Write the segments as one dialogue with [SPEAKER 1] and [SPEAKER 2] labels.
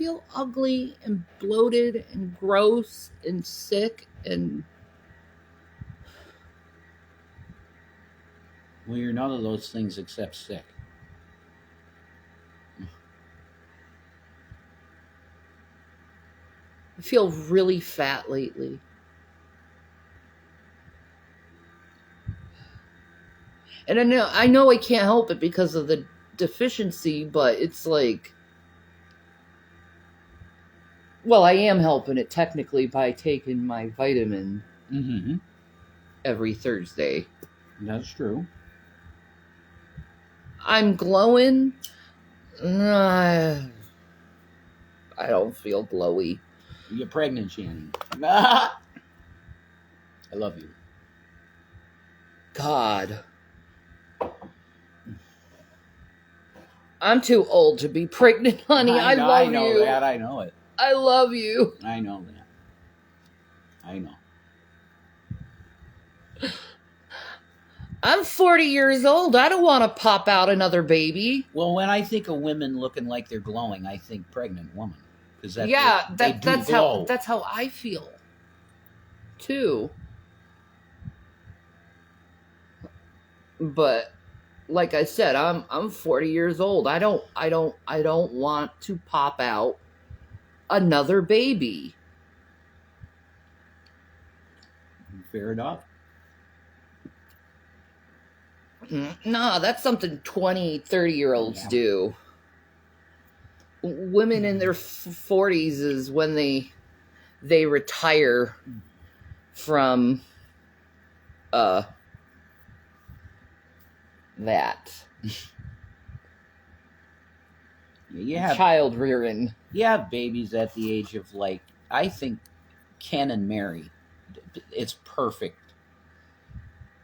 [SPEAKER 1] feel ugly and bloated and gross and sick and
[SPEAKER 2] Well, you're none of those things except sick.
[SPEAKER 1] I feel really fat lately. And I know I can't help it because of the deficiency, but it's like, well, I am helping it technically by taking my vitamin
[SPEAKER 2] Mm-hmm.
[SPEAKER 1] every Thursday.
[SPEAKER 2] That's true.
[SPEAKER 1] I'm glowing. I don't feel glowy.
[SPEAKER 2] You're pregnant, Shannon. I love you.
[SPEAKER 1] God. I'm too old to be pregnant, honey. I love
[SPEAKER 2] I know
[SPEAKER 1] you.
[SPEAKER 2] that. I know it.
[SPEAKER 1] I love you.
[SPEAKER 2] I know that. I know.
[SPEAKER 1] I'm 40 years old. I don't want to pop out another baby.
[SPEAKER 2] Well, when I think of women looking like they're glowing, I think pregnant woman. Because they
[SPEAKER 1] that's
[SPEAKER 2] glow.
[SPEAKER 1] how I feel too. But like I said, I'm 40 years old. I don't want to pop out another baby.
[SPEAKER 2] Fair enough.
[SPEAKER 1] Nah, that's something 20, 30-year-olds do. Women in their 40s is when they retire from that.
[SPEAKER 2] You have
[SPEAKER 1] child rearing.
[SPEAKER 2] You have babies at the age of, like, I think Ken and Mary, it's perfect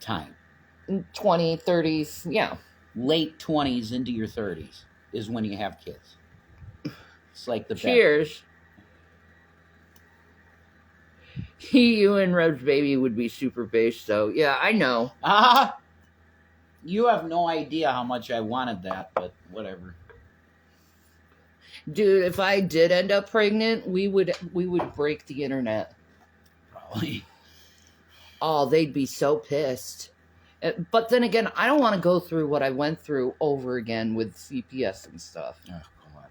[SPEAKER 2] time.
[SPEAKER 1] 20s, 30s, yeah.
[SPEAKER 2] Late 20s into your 30s is when you have kids. It's like the
[SPEAKER 1] Cheers. You and Reb's baby would be super based, so yeah, I know.
[SPEAKER 2] You have no idea how much I wanted that, but whatever.
[SPEAKER 1] Dude, if I did end up pregnant, we would break the internet.
[SPEAKER 2] Probably.
[SPEAKER 1] Oh, they'd be so pissed. But then again, I don't want to go through what I went through over again with CPS and stuff.
[SPEAKER 2] Oh, God.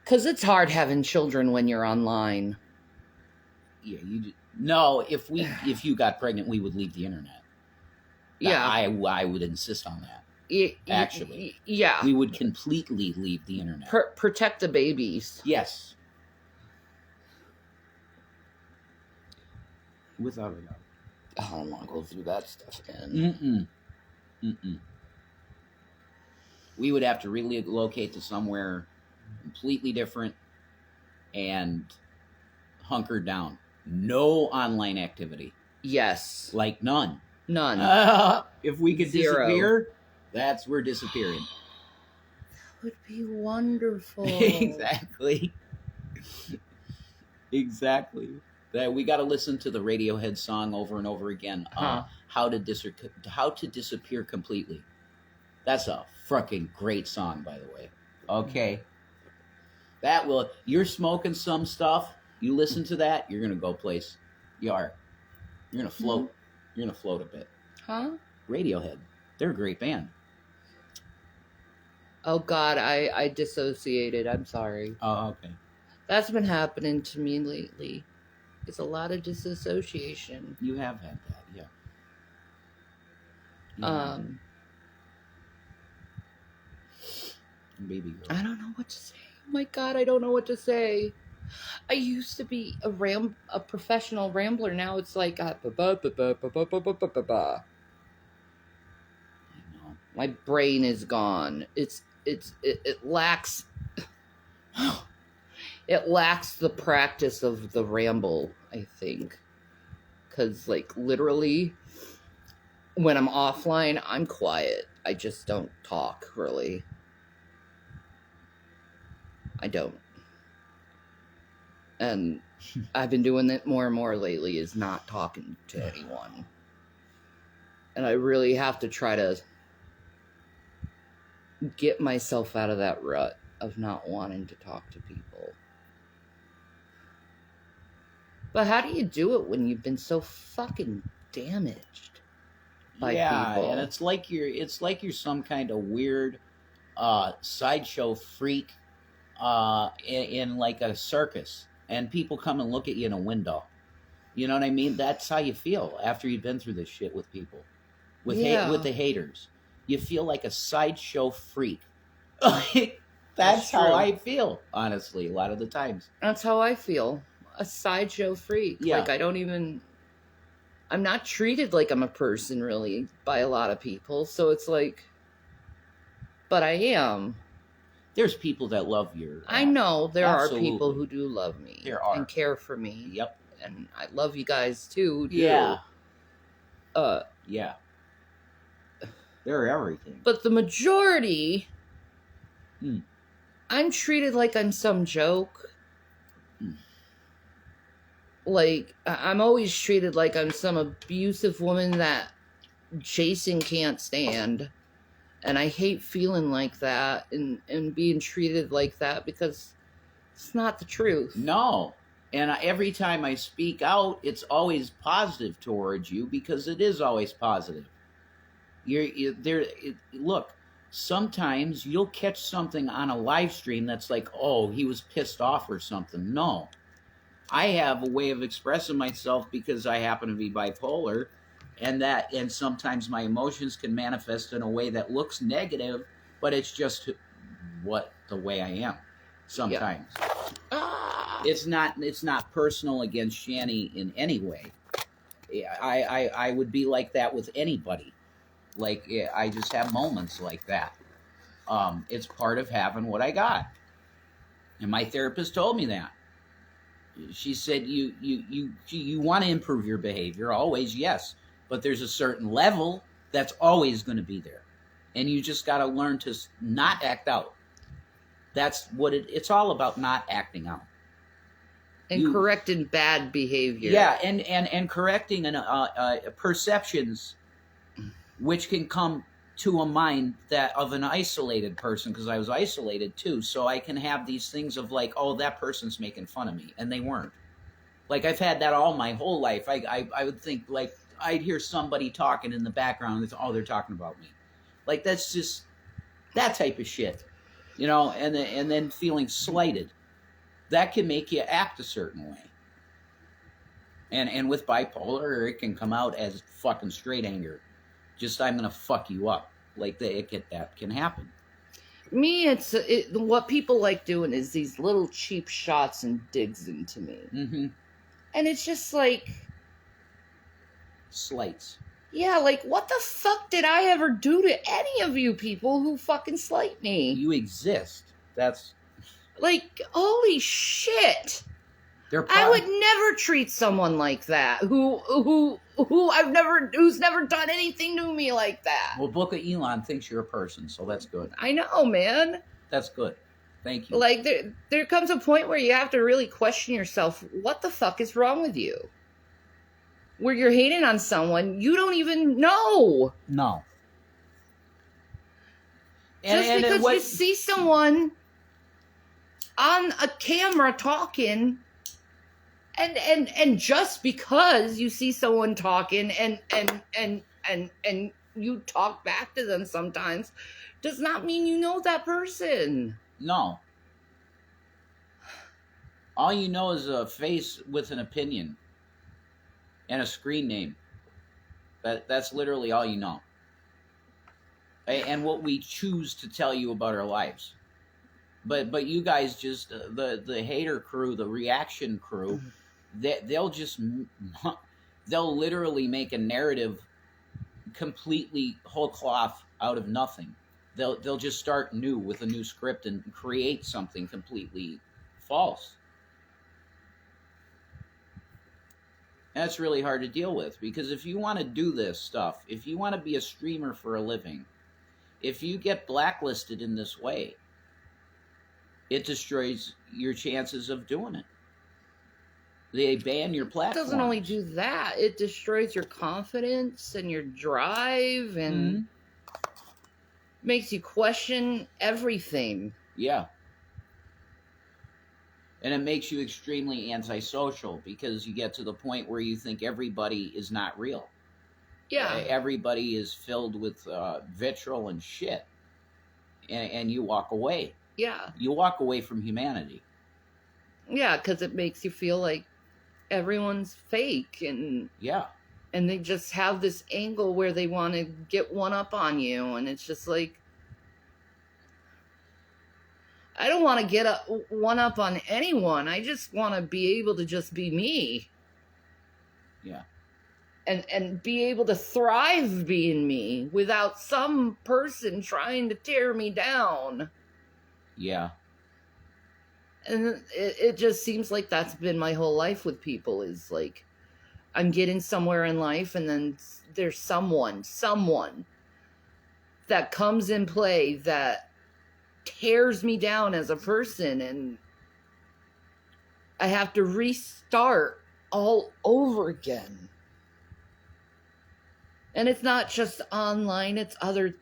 [SPEAKER 1] Because it's hard having children when you're online.
[SPEAKER 2] Yeah, no. If you got pregnant, we would leave the internet.
[SPEAKER 1] Yeah,
[SPEAKER 2] I would insist on that. Actually,
[SPEAKER 1] yeah,
[SPEAKER 2] we would completely leave the internet.
[SPEAKER 1] Protect the babies.
[SPEAKER 2] Yes, without a doubt.
[SPEAKER 1] I don't want to go through that stuff again.
[SPEAKER 2] We would have to relocate to somewhere completely different and hunker down. No online activity.
[SPEAKER 1] Yes.
[SPEAKER 2] Like none.
[SPEAKER 1] None.
[SPEAKER 2] If we could disappear, we're disappearing.
[SPEAKER 1] That would be wonderful.
[SPEAKER 2] Exactly. Exactly. That we got to listen to the Radiohead song over and over again. How to disappear completely. That's a fucking great song, by the way. Okay. You're smoking some stuff. You listen to that, you're gonna go place. You are. You're gonna float. Mm-hmm. You're gonna float a bit.
[SPEAKER 1] Huh?
[SPEAKER 2] Radiohead. They're a great band.
[SPEAKER 1] Oh God, I dissociated. I'm sorry.
[SPEAKER 2] Oh, okay.
[SPEAKER 1] That's been happening to me lately. It's a lot of disassociation.
[SPEAKER 2] You have had that, yeah. Baby girl.
[SPEAKER 1] I don't know what to say. Oh my God, I don't know what to say. I used to be a professional rambler. Now it's like I know. My brain is gone. It lacks it lacks the practice of the ramble, I think. Cause like literally when I'm offline, I'm quiet. I just don't talk really. I don't. And I've been doing it more and more lately, is not talking to anyone. And I really have to try to get myself out of that rut. of not wanting to talk to people. But how do you do it when you've been so fucking damaged by people?
[SPEAKER 2] And it's like you're some kind of weird sideshow freak in like a circus, and people come and look at you in a window. You know what I mean? That's how you feel after you've been through this shit with people, with with the haters. You feel like a sideshow freak. That's how I feel, honestly, a lot of the times.
[SPEAKER 1] That's how I feel. A sideshow freak.
[SPEAKER 2] Yeah.
[SPEAKER 1] Like, I'm not treated like I'm a person, really, by a lot of people. So it's like, but I am.
[SPEAKER 2] There's people that love your...
[SPEAKER 1] I know there
[SPEAKER 2] absolutely.
[SPEAKER 1] are people who do love me.
[SPEAKER 2] There are.
[SPEAKER 1] And care for me.
[SPEAKER 2] Yep.
[SPEAKER 1] And I love you guys, too.
[SPEAKER 2] Yeah.
[SPEAKER 1] Yeah.
[SPEAKER 2] They're everything.
[SPEAKER 1] But the majority... I'm treated like I'm some joke. Like, I'm always treated like I'm some abusive woman that Jason can't stand. And I hate feeling like that and being treated like that because it's not the truth.
[SPEAKER 2] No. And every time I speak out, it's always positive towards you because it is always positive. Look, sometimes you'll catch something on a live stream that's like, oh, he was pissed off or something. No. I have a way of expressing myself because I happen to be bipolar, and sometimes my emotions can manifest in a way that looks negative, but it's just the way I am sometimes. Yeah. It's not personal against Shani in any way. I would be like that with anybody. Like, I just have moments like that. It's part of having what I got. And my therapist told me that. She said, you want to improve your behavior, always, yes. But there's a certain level that's always going to be there. And you just got to learn to not act out. That's what it's all about, not acting out.
[SPEAKER 1] And correcting bad behavior.
[SPEAKER 2] Yeah, and correcting perceptions which can come to a mind that of an isolated person, because I was isolated too, so I can have these things of like, oh, that person's making fun of me, and they weren't. Like, I've had that all my whole life. I would think, like, I'd hear somebody talking in the background, and oh, they're talking about me. Like, that's just that type of shit, you know, and then feeling slighted. That can make you act a certain way. And with bipolar, it can come out as fucking straight anger. Just, I'm going to fuck you up. Like, that can happen.
[SPEAKER 1] Me, what people like doing is these little cheap shots and digs into me.
[SPEAKER 2] Mm-hmm.
[SPEAKER 1] And it's just like...
[SPEAKER 2] Slights.
[SPEAKER 1] Yeah, like, what the fuck did I ever do to any of you people who fucking slight me?
[SPEAKER 2] You exist. That's...
[SPEAKER 1] Like, holy shit! I would never treat someone like that who's never done anything to me like that.
[SPEAKER 2] Well, Book of Elon thinks you're a person, so that's good.
[SPEAKER 1] I know, man.
[SPEAKER 2] That's good. Thank you.
[SPEAKER 1] Like, there comes a point where you have to really question yourself, what the fuck is wrong with you? Where you're hating on someone you don't even know.
[SPEAKER 2] No.
[SPEAKER 1] Just because you see someone on a camera talking... And just because you see someone talking and you talk back to them sometimes does not mean you know that person.
[SPEAKER 2] No. All you know is a face with an opinion and a screen name. That's literally all you know. And what we choose to tell you about our lives. But you guys just the hater crew, the reaction crew, they'll literally make a narrative completely whole cloth out of nothing. They'll just start new with a new script and create something completely false. And that's really hard to deal with, because if you want to do this stuff, if you want to be a streamer for a living, if you get blacklisted in this way, it destroys your chances of doing it. They ban your platform.
[SPEAKER 1] It doesn't only do that. It destroys your confidence and your drive and makes you question everything.
[SPEAKER 2] Yeah. And it makes you extremely antisocial because you get to the point where you think everybody is not real.
[SPEAKER 1] Yeah.
[SPEAKER 2] Everybody is filled with vitriol and shit. And you walk away.
[SPEAKER 1] Yeah.
[SPEAKER 2] You walk away from humanity.
[SPEAKER 1] Yeah, because it makes you feel like everyone's fake, and
[SPEAKER 2] Yeah.
[SPEAKER 1] and they just have this angle where they want to get one up on you, and it's just like, I don't want to get one up on anyone. I just want to be able to just be me.
[SPEAKER 2] Yeah.
[SPEAKER 1] And be able to thrive being me without some person trying to tear me down.
[SPEAKER 2] Yeah.
[SPEAKER 1] And it just seems like that's been my whole life with people, is like, I'm getting somewhere in life, and then there's someone that comes in play that tears me down as a person, and I have to restart all over again. And it's not just online, it's other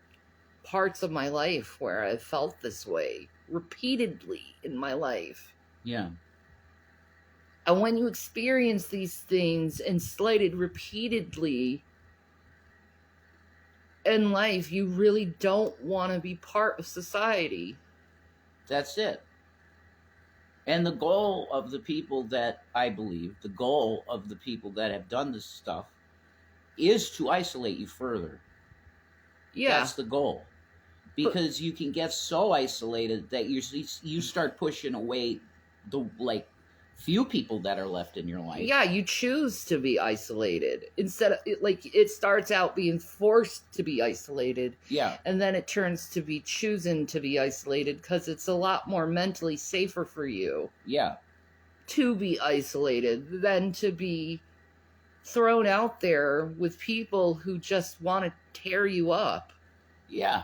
[SPEAKER 1] parts of my life where I've felt this way repeatedly in my life.
[SPEAKER 2] Yeah.
[SPEAKER 1] And when you experience these things and slighted repeatedly in life, you really don't want to be part of society.
[SPEAKER 2] That's it. And the goal of the people that, I believe, the goal of the people that have done this stuff is to isolate you further.
[SPEAKER 1] Yeah.
[SPEAKER 2] That's the goal. Because you can get so isolated that you start pushing away the, like, few people that are left in your life.
[SPEAKER 1] Yeah, you choose to be isolated instead of, like, it starts out being forced to be isolated.
[SPEAKER 2] Yeah.
[SPEAKER 1] And then it turns to be choosing to be isolated because it's a lot more mentally safer for you.
[SPEAKER 2] Yeah.
[SPEAKER 1] To be isolated than to be thrown out there with people who just want to tear you up.
[SPEAKER 2] Yeah.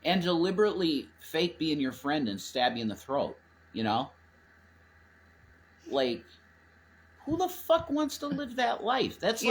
[SPEAKER 2] And deliberately fake being your friend and stab you in the throat, you know? Like, who the fuck wants to live that life? That's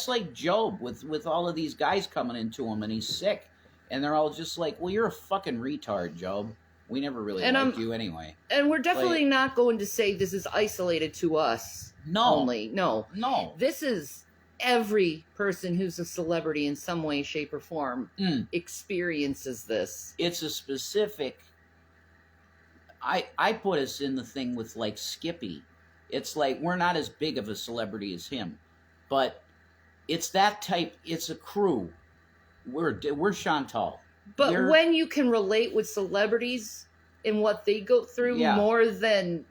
[SPEAKER 2] like Job with all of these guys coming into him, and he's sick, and they're all just like, well, you're a fucking retard, Job. We never really liked you anyway.
[SPEAKER 1] And we're definitely not going to say this is isolated to us.
[SPEAKER 2] No.
[SPEAKER 1] Only. No.
[SPEAKER 2] No.
[SPEAKER 1] This is every person who's a celebrity in some way, shape, or form experiences this.
[SPEAKER 2] It's a specific... I put us in the thing with, like, Skippy. It's like, we're not as big of a celebrity as him, but it's that type. It's a crew. We're Chantal.
[SPEAKER 1] But when you can relate with celebrities and what they go through more than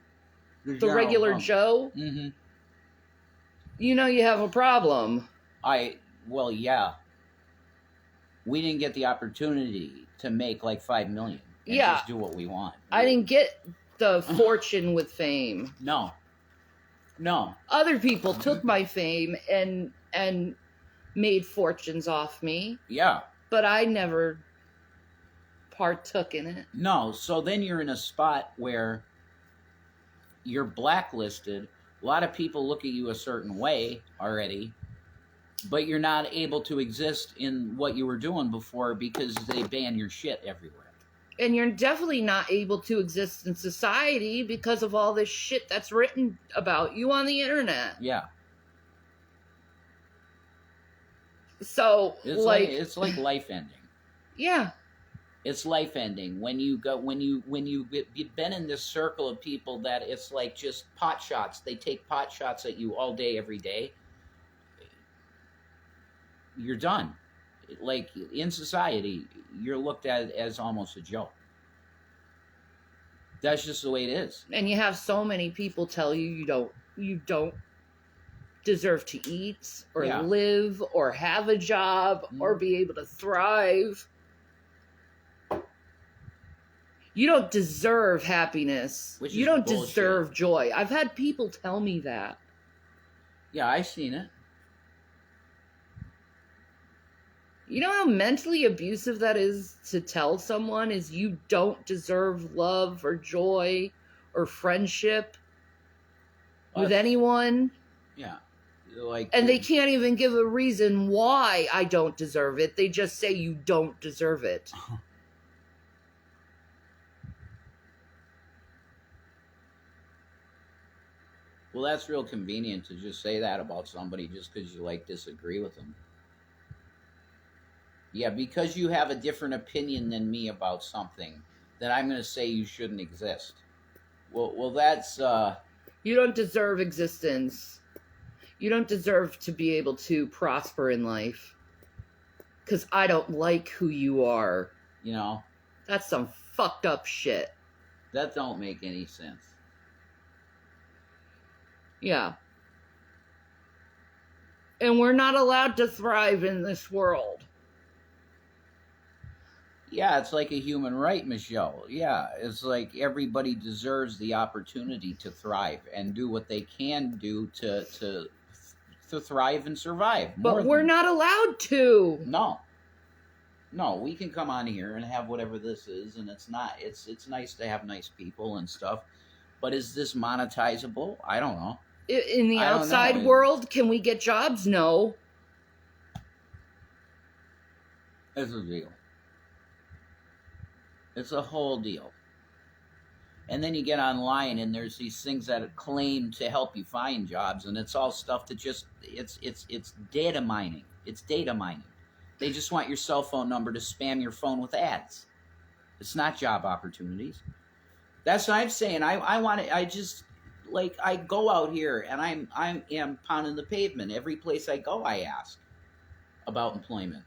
[SPEAKER 1] the regular Joe, you know you have a problem.
[SPEAKER 2] Well, yeah. We didn't get the opportunity to make like $5 million and just do what we want.
[SPEAKER 1] I didn't get the fortune with fame.
[SPEAKER 2] No.
[SPEAKER 1] Other people took my fame and made fortunes off me.
[SPEAKER 2] Yeah.
[SPEAKER 1] But I never partook in it.
[SPEAKER 2] No, so then you're in a spot where you're blacklisted. A lot of people look at you a certain way already, but you're not able to exist in what you were doing before because they ban your shit everywhere.
[SPEAKER 1] And you're definitely not able to exist in society because of all this shit that's written about you on the internet.
[SPEAKER 2] Yeah.
[SPEAKER 1] So
[SPEAKER 2] it's like life ending.
[SPEAKER 1] Yeah.
[SPEAKER 2] It's life ending when you've been in this circle of people that it's like just pot shots. They take pot shots at you all day, every day. You're done. Like, in society, you're looked at as almost a joke. That's just the way it is.
[SPEAKER 1] And you have so many people tell you you don't deserve to eat or live or have a job or be able to thrive. You don't deserve happiness. You don't deserve joy. I've had people tell me that.
[SPEAKER 2] Yeah, I've seen it.
[SPEAKER 1] You know how mentally abusive that is to tell someone is you don't deserve love or joy or friendship with anyone?
[SPEAKER 2] Yeah. Like,
[SPEAKER 1] and they can't even give a reason why I don't deserve it. They just say you don't deserve it.
[SPEAKER 2] Well, that's real convenient to just say that about somebody just because you like disagree with them. Yeah, because you have a different opinion than me about something, then I'm going to say you shouldn't exist. Well, that's
[SPEAKER 1] You don't deserve existence. You don't deserve to be able to prosper in life. Because I don't like who you are.
[SPEAKER 2] you know,
[SPEAKER 1] That's some fucked up shit.
[SPEAKER 2] that don't make any sense.
[SPEAKER 1] Yeah. And we're not allowed to thrive in this world.
[SPEAKER 2] Yeah, it's like a human right, Michelle. Yeah, it's like everybody deserves the opportunity to thrive and do what they can do to thrive and survive.
[SPEAKER 1] But we're not allowed to.
[SPEAKER 2] No, we can come on here and have whatever this is, and it's nice to have nice people and stuff. But is this monetizable? I don't know.
[SPEAKER 1] In the
[SPEAKER 2] I don't
[SPEAKER 1] outside
[SPEAKER 2] know.
[SPEAKER 1] world, can we get jobs? No.
[SPEAKER 2] It's a deal. It's a whole deal. And then you get online and there's these things that claim to help you find jobs, and it's all stuff that just it's data mining. It's data mining. They just want your cell phone number to spam your phone with ads. It's not job opportunities. That's what I'm saying. I just like I go out here and I am pounding the pavement. Every place I go I ask about employment.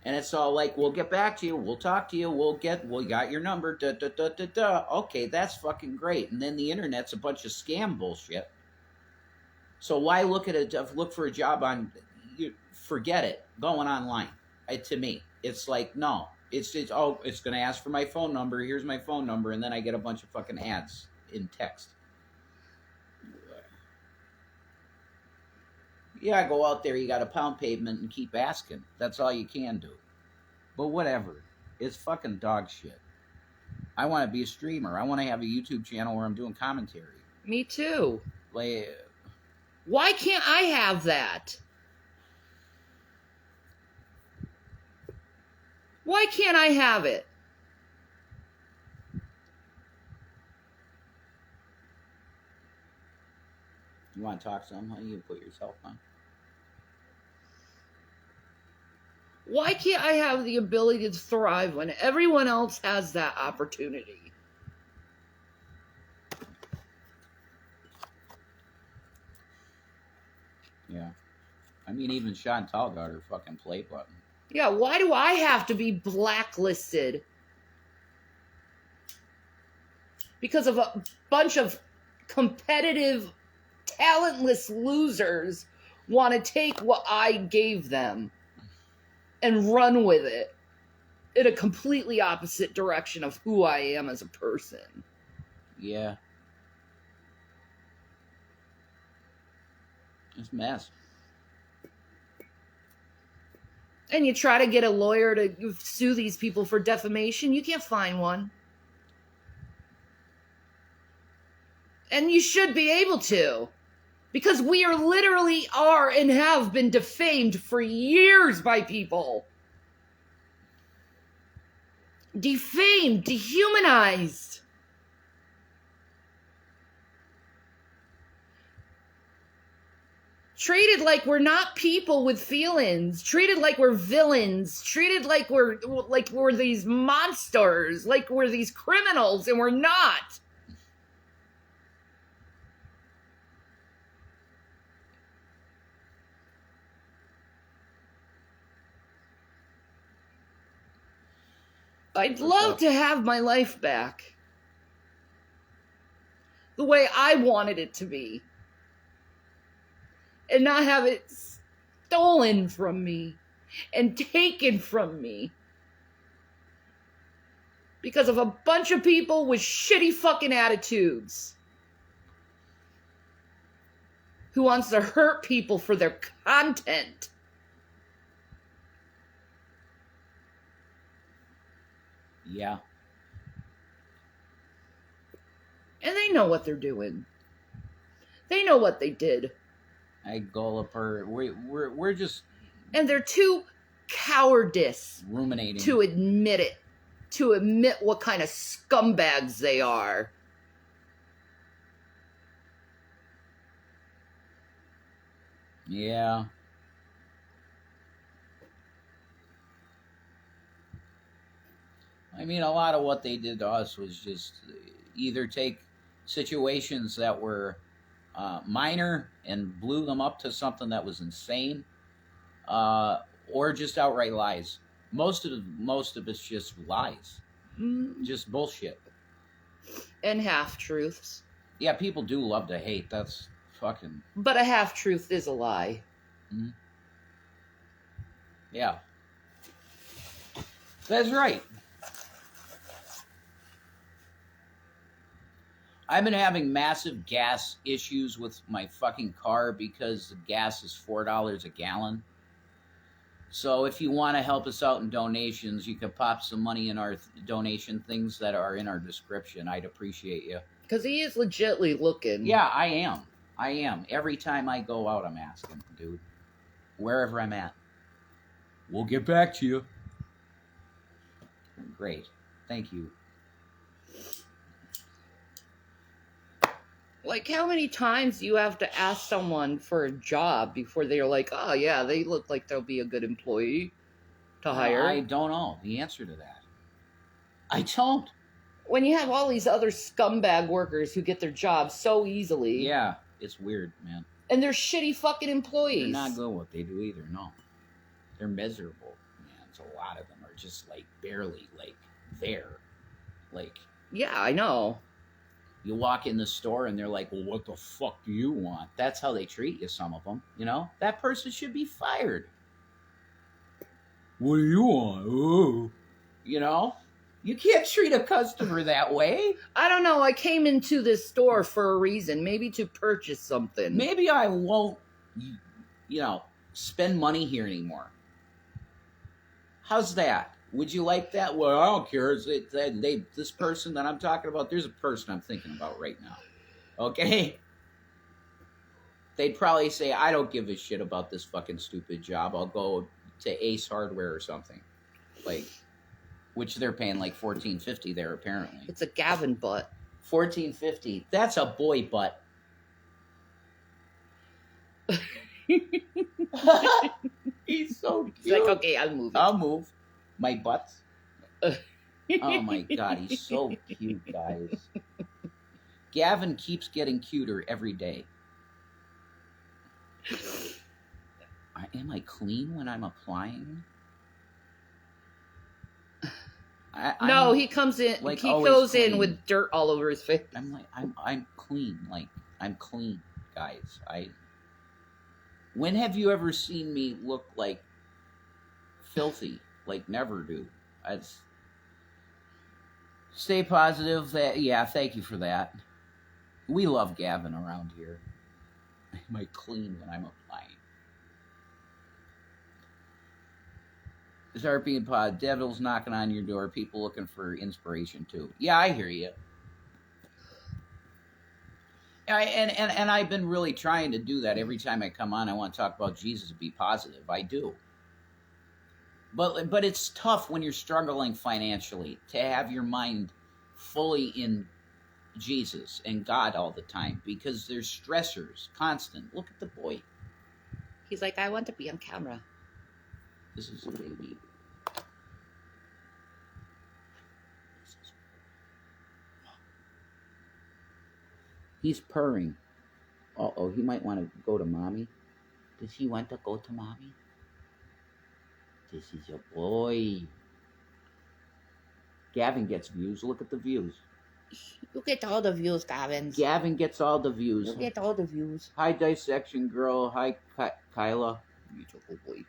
[SPEAKER 2] And it's all like, we'll get back to you. We'll talk to you. We got your number. Da, da, da, da, da. Okay, that's fucking great. And then the internet's a bunch of scam bullshit. So why look for a job on, forget it, going online. To me, it's like, no, it's going to ask for my phone number. Here's my phone number. And then I get a bunch of fucking ads in text. Yeah, go out there, you got to pound pavement and keep asking. That's all you can do. But whatever. It's fucking dog shit. I want to be a streamer. I want to have a YouTube channel where I'm doing commentary.
[SPEAKER 1] Me too.
[SPEAKER 2] Like,
[SPEAKER 1] why can't I have that? Why can't I have it?
[SPEAKER 2] You want to talk some? How you put yourself on?
[SPEAKER 1] Why can't I have the ability to thrive when everyone else has that opportunity?
[SPEAKER 2] Yeah. I mean, even Chantal got her fucking play button.
[SPEAKER 1] Yeah, why do I have to be blacklisted? Because of a bunch of competitive, talentless losers want to take what I gave them and run with it in a completely opposite direction of who I am as a person.
[SPEAKER 2] Yeah. It's a mess.
[SPEAKER 1] And you try to get a lawyer to sue these people for defamation, you can't find one. And you should be able to. Because we literally are and have been defamed for years by people. Defamed, dehumanized. Treated like we're not people with feelings. Treated like we're villains. Treated like we're these monsters. Like we're these criminals, and we're not. I'd love to have my life back. The way I wanted it to be. And not have it stolen from me. And taken from me. Because of a bunch of people with shitty fucking attitudes. Who wants to hurt people for their content.
[SPEAKER 2] Yeah.
[SPEAKER 1] And they know what they're doing. They know what they did.
[SPEAKER 2] I Gulliper. We're just.
[SPEAKER 1] And they're too cowardice
[SPEAKER 2] ruminating
[SPEAKER 1] to admit it. To admit what kind of scumbags they are.
[SPEAKER 2] Yeah. I mean, a lot of what they did to us was just either take situations that were minor and blew them up to something that was insane, or just outright lies. Most of it's just lies, just bullshit.
[SPEAKER 1] And half-truths.
[SPEAKER 2] Yeah, people do love to hate. That's fucking.
[SPEAKER 1] But a half-truth is a lie.
[SPEAKER 2] Mhm. Yeah. That's right. I've been having massive gas issues with my fucking car because the gas is $4 a gallon. So if you want to help us out in donations, you can pop some money in our donation things that are in our description. I'd appreciate you.
[SPEAKER 1] Because he is legitly looking.
[SPEAKER 2] Yeah, I am. I am. Every time I go out, I'm asking, dude. Wherever I'm at. We'll get back to you. Great. Thank you.
[SPEAKER 1] Like, how many times do you have to ask someone for a job before they're like, oh, yeah, they look like they'll be a good employee to hire?
[SPEAKER 2] I don't know the answer to that. I don't.
[SPEAKER 1] When you have all these other scumbag workers who get their jobs so easily.
[SPEAKER 2] Yeah, it's weird, man.
[SPEAKER 1] And they're shitty fucking employees.
[SPEAKER 2] They're not good at what they do either, no. They're miserable, man. So a lot of them are just, like, barely, like, there. Like...
[SPEAKER 1] Yeah, I know.
[SPEAKER 2] You walk in the store and they're like, well, what the fuck do you want? That's how they treat you, some of them, you know? That person should be fired. What do you want? Ooh. You know? You can't treat a customer that way.
[SPEAKER 1] I don't know. I came into this store for a reason. Maybe to purchase something.
[SPEAKER 2] Maybe I won't, you know, spend money here anymore. How's that? Would you like that? Well, I don't care. This person that I'm talking about, there's a person I'm thinking about right now. Okay? They'd probably say, I don't give a shit about this fucking stupid job. I'll go to Ace Hardware or something. Like, which they're paying like $14.50 there, apparently.
[SPEAKER 1] It's a Gavin butt.
[SPEAKER 2] $14.50. That's a boy butt. He's so cute.
[SPEAKER 1] He's like, okay, I'll move it.
[SPEAKER 2] I'll move. My butt. Oh my god, he's so cute, guys. Gavin keeps getting cuter every day. Am I clean when I'm applying?
[SPEAKER 1] No, he comes in.
[SPEAKER 2] Like
[SPEAKER 1] he
[SPEAKER 2] always
[SPEAKER 1] goes
[SPEAKER 2] clean.
[SPEAKER 1] in with dirt all over his face.
[SPEAKER 2] I'm like, I'm clean. Like, I'm clean, guys. When have you ever seen me look like filthy? Like, never do. Stay positive. Yeah, thank you for that. We love Gavin around here. Am I clean when I'm applying? Zarpy and Pod, devil's knocking on your door. People looking for inspiration too. Yeah, I hear you. And I've been really trying to do that. Every time I come on, I want to talk about Jesus and be positive. I do. But it's tough when you're struggling financially to have your mind fully in Jesus and God all the time because there's stressors, constant. Look at the boy.
[SPEAKER 1] He's like, I want to be on camera.
[SPEAKER 2] This is a baby. He's purring. Uh-oh, he might want to go to mommy. Does he want to go to mommy? This is your boy. Gavin gets views. Look at the views.
[SPEAKER 1] You get all the views, Gavin.
[SPEAKER 2] Gavin gets all the views.
[SPEAKER 1] You get all the views.
[SPEAKER 2] Hi, Dissection Girl. Hi, Kyla.
[SPEAKER 1] Beautiful boy.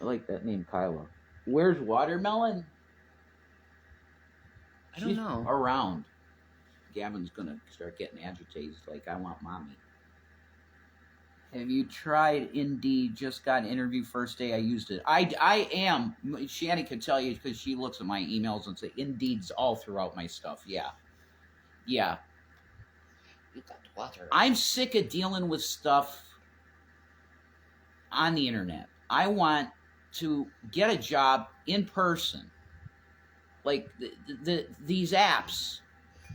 [SPEAKER 2] I like that name, Kyla. Where's Watermelon?
[SPEAKER 1] I don't know.
[SPEAKER 2] Around. Gavin's going to start getting agitated. Like, I want mommy. Have you tried Indeed? Just got an interview first day I used it. I am. Shanny can tell you because she looks at my emails and say Indeed's all throughout my stuff. Yeah. Yeah.
[SPEAKER 1] You got water.
[SPEAKER 2] I'm sick of dealing with stuff on the internet. I want to get a job in person. Like these apps.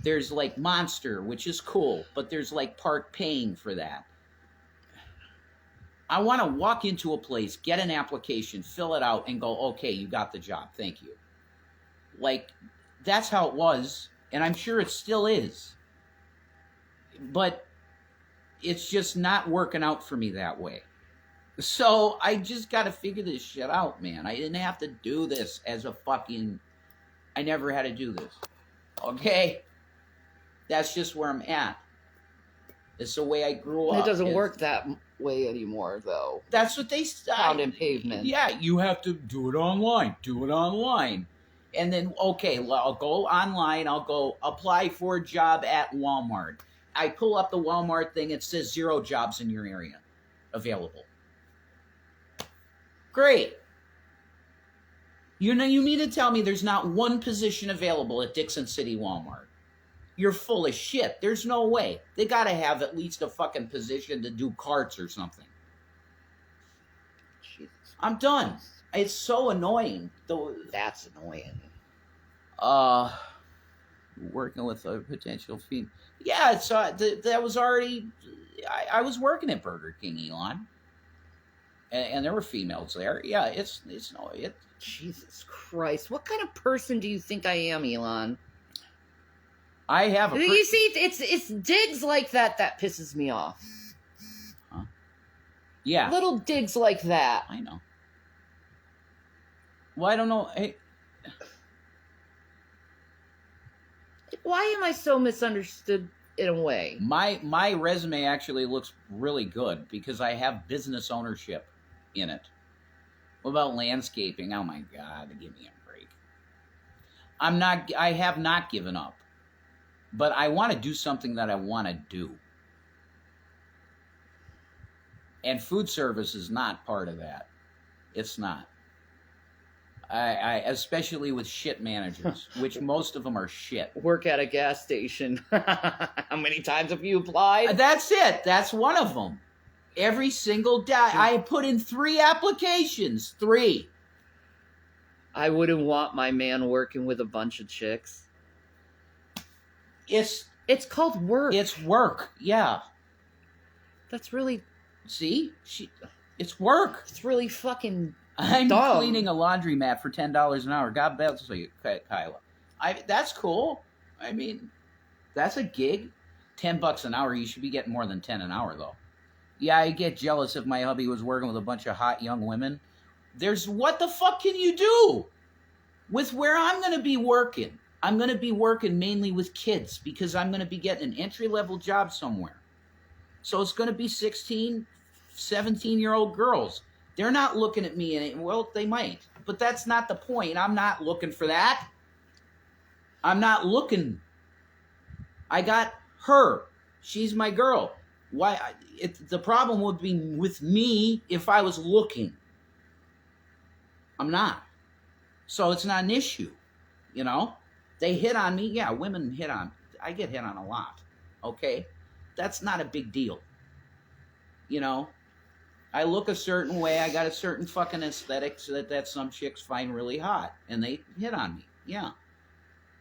[SPEAKER 2] There's like Monster, which is cool, but there's like Park paying for that. I want to walk into a place, get an application, fill it out, and go, okay, you got the job. Thank you. Like, that's how it was, and I'm sure it still is. But it's just not working out for me that way. So I just got to figure this shit out, man. I didn't have to do this as a fucking... I never had to do this. Okay? That's just where I'm at. It's the way I grew up.
[SPEAKER 1] It doesn't work that way anymore, though.
[SPEAKER 2] That's what they...
[SPEAKER 1] Pounding pavement.
[SPEAKER 2] Yeah, you have to do it online. Do it online. And then, okay, I'll go online. I'll go apply for a job at Walmart. I pull up the Walmart thing. It says 0 jobs in your area available. Great. You mean to tell me there's not one position available at Dixon City Walmart? You're full of shit. There's no way. They got to have at least a fucking position to do carts or something.
[SPEAKER 1] Jesus.
[SPEAKER 2] I'm done. It's so annoying.
[SPEAKER 1] That's annoying.
[SPEAKER 2] Working with a potential female. Yeah, it's that was already... I was working at Burger King, Elon. And there were females there. Yeah, it's no...
[SPEAKER 1] Jesus Christ. What kind of person do you think I am, Elon?
[SPEAKER 2] I have a...
[SPEAKER 1] You see, it's digs like that pisses me off.
[SPEAKER 2] Huh? Yeah.
[SPEAKER 1] Little digs like that.
[SPEAKER 2] I know. Well, I don't know. Hey.
[SPEAKER 1] Why am I so misunderstood in a way?
[SPEAKER 2] My resume actually looks really good because I have business ownership in it. What about landscaping? Oh my God, give me a break. I have not given up. But I want to do something that I want to do. And food service is not part of that. It's not. I especially with shit managers, which most of them are shit.
[SPEAKER 1] Work at a gas station. How many times have you applied?
[SPEAKER 2] That's it. That's one of them. Every single day. I put in 3 applications. 3.
[SPEAKER 1] I wouldn't want my man working with a bunch of chicks.
[SPEAKER 2] It's
[SPEAKER 1] called work.
[SPEAKER 2] It's work. Yeah.
[SPEAKER 1] That's really...
[SPEAKER 2] See? It's work.
[SPEAKER 1] It's really fucking
[SPEAKER 2] I'm
[SPEAKER 1] dumb.
[SPEAKER 2] cleaning a laundromat for $10 an hour. God bless you, Kyla. That's cool. I mean, that's a gig. $10 an hour. You should be getting more than 10 an hour, though. Yeah, I get jealous if my hubby was working with a bunch of hot young women. What the fuck can you do with where I'm going to be working? I'm going to be working mainly with kids because I'm going to be getting an entry-level job somewhere. So it's going to be 16, 17-year-old girls. They're not looking at me, and well, they might. But that's not the point. I'm not looking for that. I'm not looking. I got her. She's my girl. Why? The problem would be with me if I was looking. I'm not. So it's not an issue, you know? They hit on me. Yeah, women hit on. I get hit on a lot. Okay? That's not a big deal. You know? I look a certain way. I got a certain fucking aesthetic so that some chicks find really hot. And they hit on me. Yeah.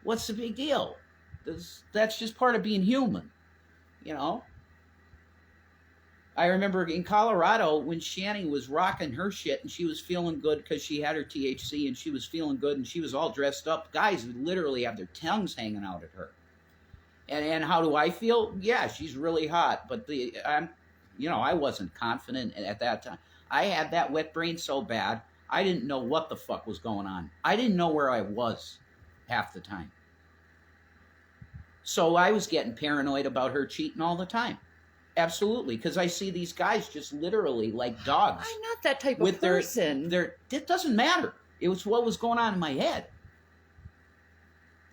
[SPEAKER 2] What's the big deal? That's just part of being human. You know? I remember in Colorado when Shani was rocking her shit and she was feeling good because she had her THC and she was feeling good and she was all dressed up. Guys would literally have their tongues hanging out at her. And how do I feel? Yeah, she's really hot. But I wasn't confident at that time. I had that wet brain so bad, I didn't know what the fuck was going on. I didn't know where I was half the time. So I was getting paranoid about her cheating all the time. Absolutely, because I see these guys just literally like dogs.
[SPEAKER 1] I'm not that type of person.
[SPEAKER 2] It doesn't matter. It was what was going on in my head.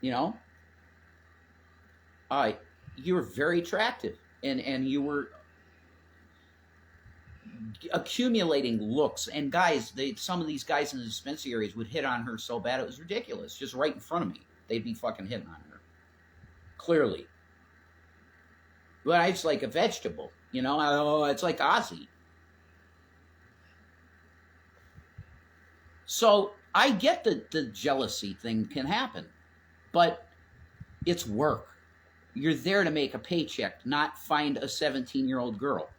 [SPEAKER 2] You know? You were very attractive, and you were accumulating looks. And guys, some of these guys in the dispensaries would hit on her so bad it was ridiculous. Just right in front of me, they'd be fucking hitting on her. Clearly. But it's like a vegetable, you know? Oh, it's like Ozzy. So I get that the jealousy thing can happen, but it's work. You're there to make a paycheck, not find a 17-year-old girl.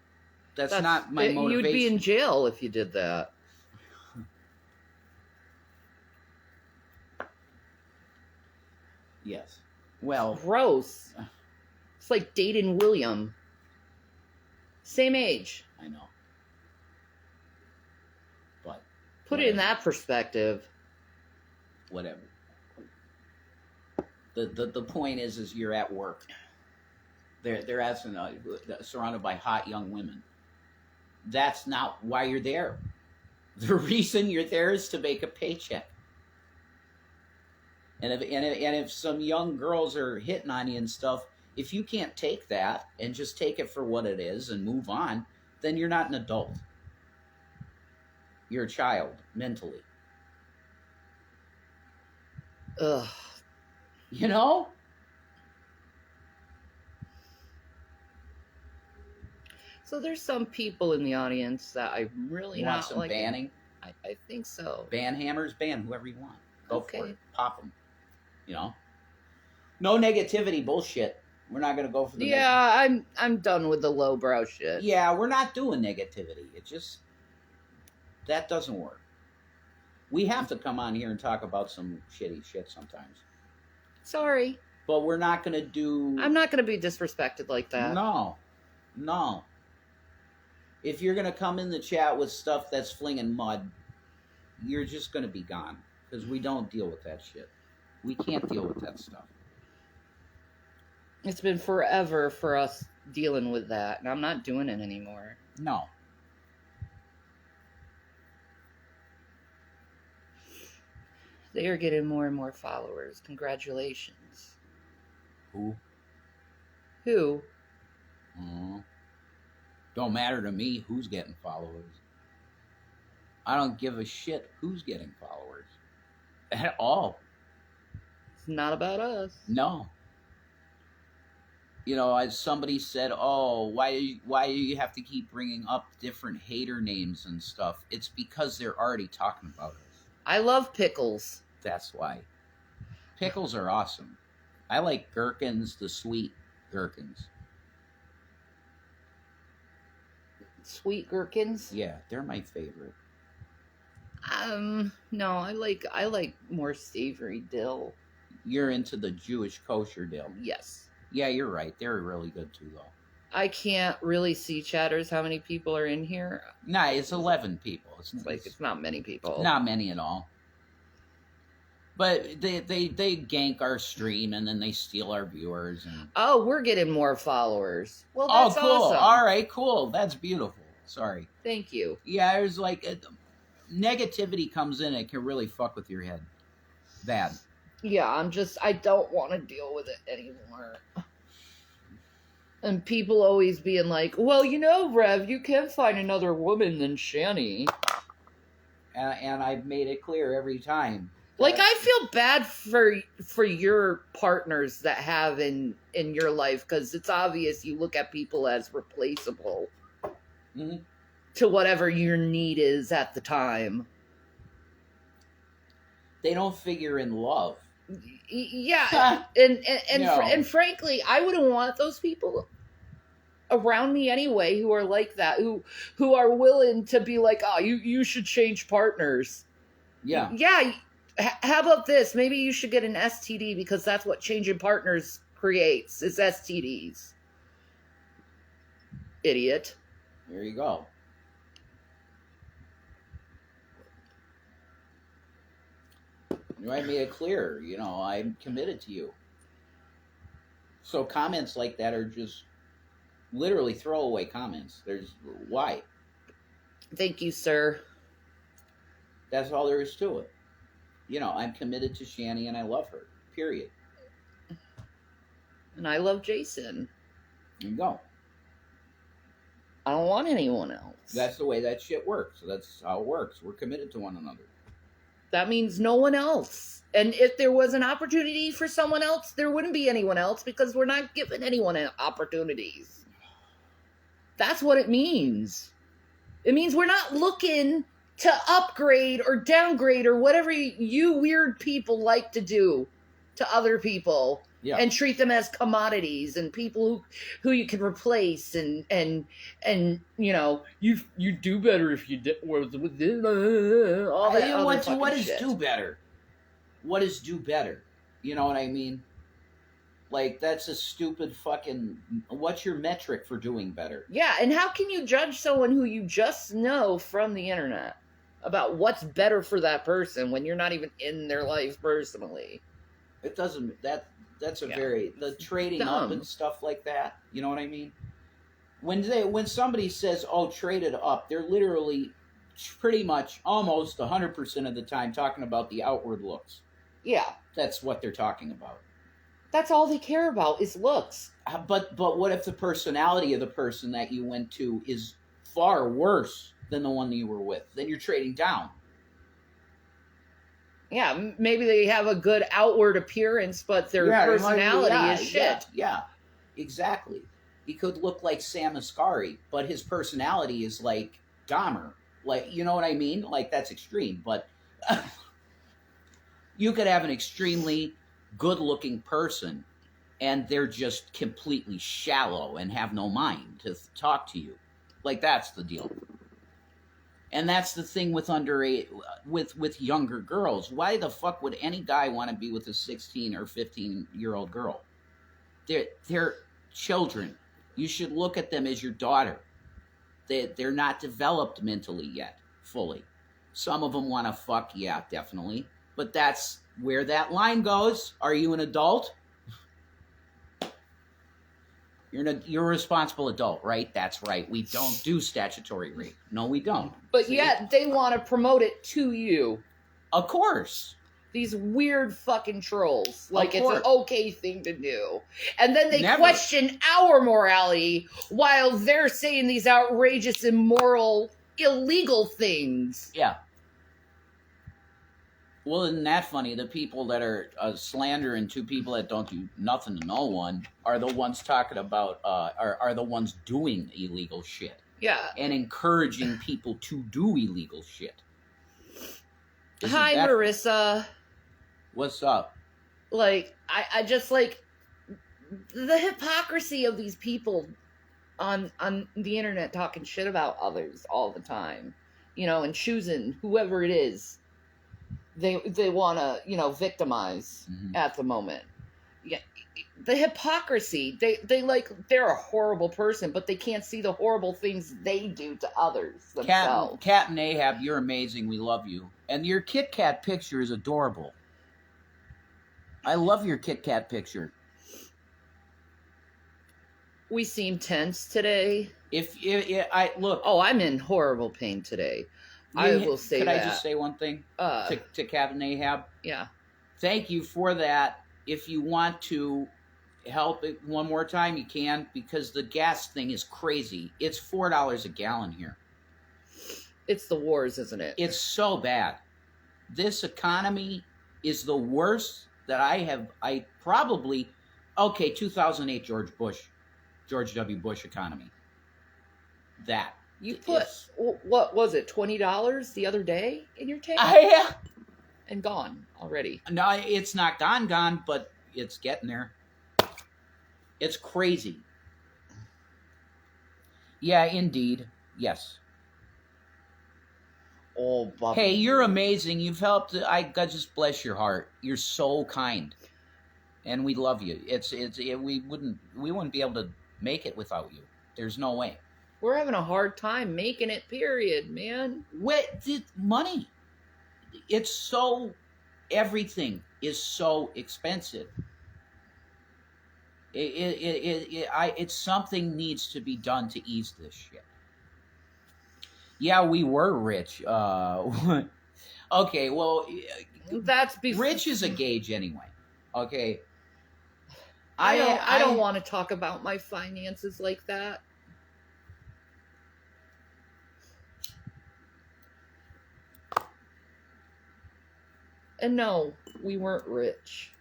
[SPEAKER 2] That's not my motivation.
[SPEAKER 1] You'd be in jail if you did that.
[SPEAKER 2] Yes. Well,
[SPEAKER 1] Gross. It's like dating William. Same age.
[SPEAKER 2] I know. But
[SPEAKER 1] Put it in that perspective.
[SPEAKER 2] whatever. The point is you're at work. They're asking, surrounded by hot young women. That's not why you're there. The reason you're there is to make a paycheck. And if some young girls are hitting on you and stuff, if you can't take that and just take it for what it is and move on, then you're not an adult. You're a child mentally.
[SPEAKER 1] Ugh.
[SPEAKER 2] You know?
[SPEAKER 1] So there's some people in the audience that I'm really
[SPEAKER 2] You want
[SPEAKER 1] not
[SPEAKER 2] some
[SPEAKER 1] liking.
[SPEAKER 2] banning?
[SPEAKER 1] I think so.
[SPEAKER 2] Ban hammers, ban whoever you want. Go for
[SPEAKER 1] Okay.
[SPEAKER 2] it. Pop them. You know? No negativity bullshit. We're not going to go for the
[SPEAKER 1] Yeah, I'm done with the lowbrow shit.
[SPEAKER 2] Yeah, we're not doing negativity. It just, that doesn't work. We have to come on here and talk about some shitty shit sometimes.
[SPEAKER 1] Sorry.
[SPEAKER 2] But we're not going to do...
[SPEAKER 1] I'm not going to be disrespected like that.
[SPEAKER 2] No. If you're going to come in the chat with stuff that's flinging mud, you're just going to be gone. Because we don't deal with that shit. We can't deal with that stuff.
[SPEAKER 1] It's been forever for us dealing with that, and I'm not doing it anymore.
[SPEAKER 2] No.
[SPEAKER 1] They are getting more and more followers. Congratulations.
[SPEAKER 2] Who?
[SPEAKER 1] Who?
[SPEAKER 2] Don't matter to me who's getting followers. I don't give a shit who's getting followers. At all.
[SPEAKER 1] It's not about us.
[SPEAKER 2] No. You know, as somebody said, oh, why do you have to keep bringing up different hater names and stuff? It's because they're already talking about us.
[SPEAKER 1] I love pickles.
[SPEAKER 2] That's why. Pickles are awesome. I like gherkins, the sweet gherkins.
[SPEAKER 1] Sweet gherkins?
[SPEAKER 2] Yeah, they're my favorite.
[SPEAKER 1] No, I like more savory dill.
[SPEAKER 2] You're into the Jewish kosher dill.
[SPEAKER 1] Yes.
[SPEAKER 2] Yeah, you're right. They're really good too, though.
[SPEAKER 1] I can't really see chatters how many people are in here.
[SPEAKER 2] Nah, it's 11 people.
[SPEAKER 1] It's not many people.
[SPEAKER 2] Not many at all. But they gank our stream and then they steal our viewers. And...
[SPEAKER 1] Oh, we're getting more followers. Well, that's
[SPEAKER 2] cool.
[SPEAKER 1] awesome.
[SPEAKER 2] All right, cool. That's beautiful. Sorry.
[SPEAKER 1] Thank you.
[SPEAKER 2] Yeah, there's like negativity comes in. It can really fuck with your head. Bad.
[SPEAKER 1] Yeah, I don't want to deal with it anymore. And people always being like, well, you know, Rev, you can find another woman than Shani.
[SPEAKER 2] And I've made it clear every time.
[SPEAKER 1] Like, I feel bad for your partners that have in your life, because it's obvious you look at people as replaceable to whatever your need is at the time.
[SPEAKER 2] They don't figure in love.
[SPEAKER 1] Yeah, and frankly, I wouldn't want those people around me anyway who are like that, who are willing to be like, oh, you should change partners.
[SPEAKER 2] Yeah.
[SPEAKER 1] Yeah. How about this? Maybe you should get an STD, because that's what changing partners creates, is STDs. Idiot.
[SPEAKER 2] There you go. I made it clear, you know, I'm committed to you. So comments like that are just literally throwaway comments. Why?
[SPEAKER 1] Thank you, sir.
[SPEAKER 2] That's all there is to it. You know, I'm committed to Shani and I love her. Period.
[SPEAKER 1] And I love Jason.
[SPEAKER 2] There you go.
[SPEAKER 1] I don't want anyone else.
[SPEAKER 2] That's the way that shit works. That's how it works. We're committed to one another.
[SPEAKER 1] That means no one else. And if there was an opportunity for someone else, there wouldn't be anyone else, because we're not giving anyone opportunities. That's what it means. It means we're not looking to upgrade or downgrade or whatever you weird people like to do to other people.
[SPEAKER 2] Yeah.
[SPEAKER 1] and treat them as commodities and people who you can replace and you know you do better if you did with this, all that other
[SPEAKER 2] what
[SPEAKER 1] fucking
[SPEAKER 2] is
[SPEAKER 1] shit.
[SPEAKER 2] do better? What is do better? You know what I mean? Like, that's a stupid fucking... What's your metric for doing better?
[SPEAKER 1] Yeah, and how can you judge someone who you just know from the internet about what's better for that person when you're not even in their life personally?
[SPEAKER 2] It doesn't... That's a
[SPEAKER 1] Yeah.
[SPEAKER 2] very... The trading up
[SPEAKER 1] Dumb.
[SPEAKER 2] and stuff like that. You know what I mean? When somebody says, oh, trade it up, they're literally pretty much almost 100% of the time talking about the outward looks.
[SPEAKER 1] Yeah,
[SPEAKER 2] That's what they're talking about.
[SPEAKER 1] that's all they care about is looks.
[SPEAKER 2] But what if the personality of the person that you went to is far worse than the one that you were with? Then you're trading down.
[SPEAKER 1] Yeah, maybe they have a good outward appearance, but their personality is shit.
[SPEAKER 2] Yeah, exactly. He could look like Sam Asghari, but his personality is like Dahmer. Like, you know what I mean? Like, that's extreme. But you could have an extremely good-looking person, and they're just completely shallow and have no mind to talk to you. Like, that's the deal. And that's the thing with with younger girls. Why the fuck would any guy want to be with a 16 or 15-year-old girl? They're children. You should look at them as your daughter. They're not developed mentally yet, fully. Some of them want to fuck, yeah, definitely. But that's where that line goes. Are you an adult? You're a responsible adult, right? That's right. We don't do statutory rape. No, we don't.
[SPEAKER 1] But
[SPEAKER 2] See?
[SPEAKER 1] yet they want to promote it to you.
[SPEAKER 2] Of course.
[SPEAKER 1] These weird fucking trolls. Like, it's
[SPEAKER 2] course.
[SPEAKER 1] an okay thing to do. And then they
[SPEAKER 2] Never.
[SPEAKER 1] question our morality while they're saying these outrageous, immoral, illegal things.
[SPEAKER 2] Yeah. Well, isn't that funny? The people that are slandering two people that don't do nothing to no one are the ones talking about, are the ones doing illegal shit.
[SPEAKER 1] Yeah.
[SPEAKER 2] And encouraging people to do illegal shit. Isn't
[SPEAKER 1] Hi,
[SPEAKER 2] that...
[SPEAKER 1] Marissa.
[SPEAKER 2] What's up?
[SPEAKER 1] Like, I just, like, the hypocrisy of these people on the internet talking shit about others all the time. You know, and choosing whoever it is they want to, you know, victimize at the moment. Yeah, the hypocrisy. They're a horrible person, but they can't see the horrible things they do to others themselves.
[SPEAKER 2] Captain Ahab, you're amazing. We love you. And your Kit Kat picture is adorable. I love your Kit Kat picture.
[SPEAKER 1] We seem tense today.
[SPEAKER 2] If I look,
[SPEAKER 1] Oh, I'm in horrible pain today. I will say
[SPEAKER 2] could
[SPEAKER 1] that.
[SPEAKER 2] I just say one thing to Captain Ahab?
[SPEAKER 1] Yeah.
[SPEAKER 2] Thank you for that. If you want to help it one more time, you can, because the gas thing is crazy. It's $4 a gallon here.
[SPEAKER 1] It's the wars, isn't it?
[SPEAKER 2] It's so bad. This economy is the worst that I probably, 2008 George W. Bush economy. That.
[SPEAKER 1] You put, what was it, $20 the other day in your tank?
[SPEAKER 2] Yeah.
[SPEAKER 1] And gone already.
[SPEAKER 2] No, it's not gone, but it's getting there. It's crazy. Yeah, indeed. Yes.
[SPEAKER 1] Oh, Bob.
[SPEAKER 2] Hey, you're amazing. You've helped. God just bless your heart. You're so kind, and we love you. We wouldn't be able to make it without you. There's no way.
[SPEAKER 1] We're having a hard time making it, period, man.
[SPEAKER 2] Money. It's so... Everything is so expensive. It's something needs to be done to ease this shit. Yeah, we were rich. Okay, well...
[SPEAKER 1] That's before...
[SPEAKER 2] Rich is a gauge anyway. Okay?
[SPEAKER 1] I don't want to talk about my finances like that. And no, we weren't rich.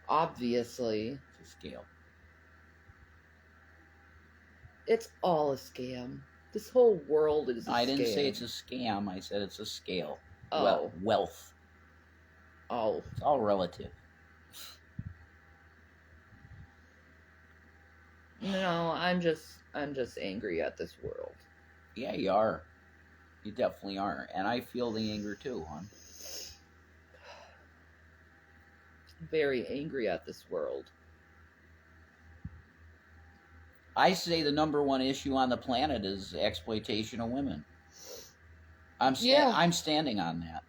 [SPEAKER 1] Obviously.
[SPEAKER 2] It's a scale.
[SPEAKER 1] It's all a scam. This whole world is a scam.
[SPEAKER 2] I didn't say it's a scam. I said it's a scale.
[SPEAKER 1] Oh.
[SPEAKER 2] Wealth.
[SPEAKER 1] Oh.
[SPEAKER 2] It's all relative.
[SPEAKER 1] No, I'm just angry at this world.
[SPEAKER 2] Yeah, you are. You definitely are. And I feel the anger too, hon.
[SPEAKER 1] Very angry at this world.
[SPEAKER 2] I say the number one issue on the planet is exploitation of women. I'm standing on that.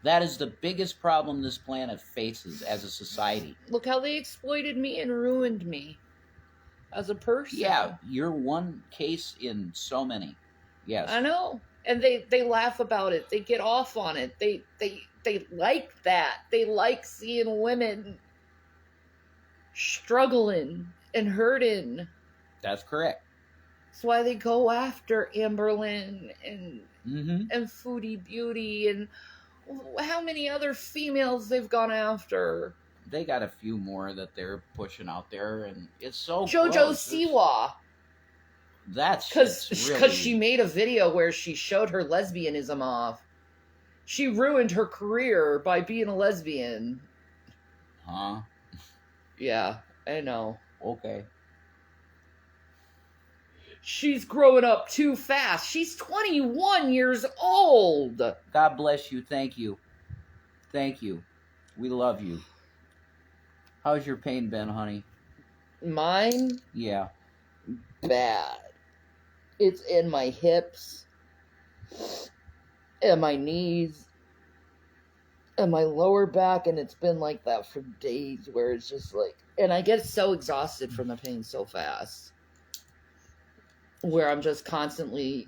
[SPEAKER 2] That is the biggest problem this planet faces as a society.
[SPEAKER 1] Look how they exploited me and ruined me as a person.
[SPEAKER 2] Yeah, you're one case in so many. Yes.
[SPEAKER 1] I know. And they laugh about it. They get off on it. They like that. They like seeing women struggling and hurting.
[SPEAKER 2] That's correct.
[SPEAKER 1] That's why they go after Amberlynn and
[SPEAKER 2] Mm-hmm.
[SPEAKER 1] and Foodie Beauty and how many other females they've gone after.
[SPEAKER 2] They got a few more that they're pushing out there, and it's so
[SPEAKER 1] JoJo
[SPEAKER 2] gross.
[SPEAKER 1] Siwa.
[SPEAKER 2] That's
[SPEAKER 1] Because
[SPEAKER 2] really...
[SPEAKER 1] she made a video where she showed her lesbianism off. She ruined her career by being a lesbian.
[SPEAKER 2] Huh?
[SPEAKER 1] Yeah, I know.
[SPEAKER 2] Okay.
[SPEAKER 1] She's growing up too fast. She's 21 years old.
[SPEAKER 2] God bless you. Thank you. Thank you. We love you. How's your pain been, honey?
[SPEAKER 1] Mine?
[SPEAKER 2] Yeah.
[SPEAKER 1] Bad. It's in my hips, and my knees, and my lower back, and it's been like that for days, where it's just like, and I get so exhausted from the pain so fast, where I'm just constantly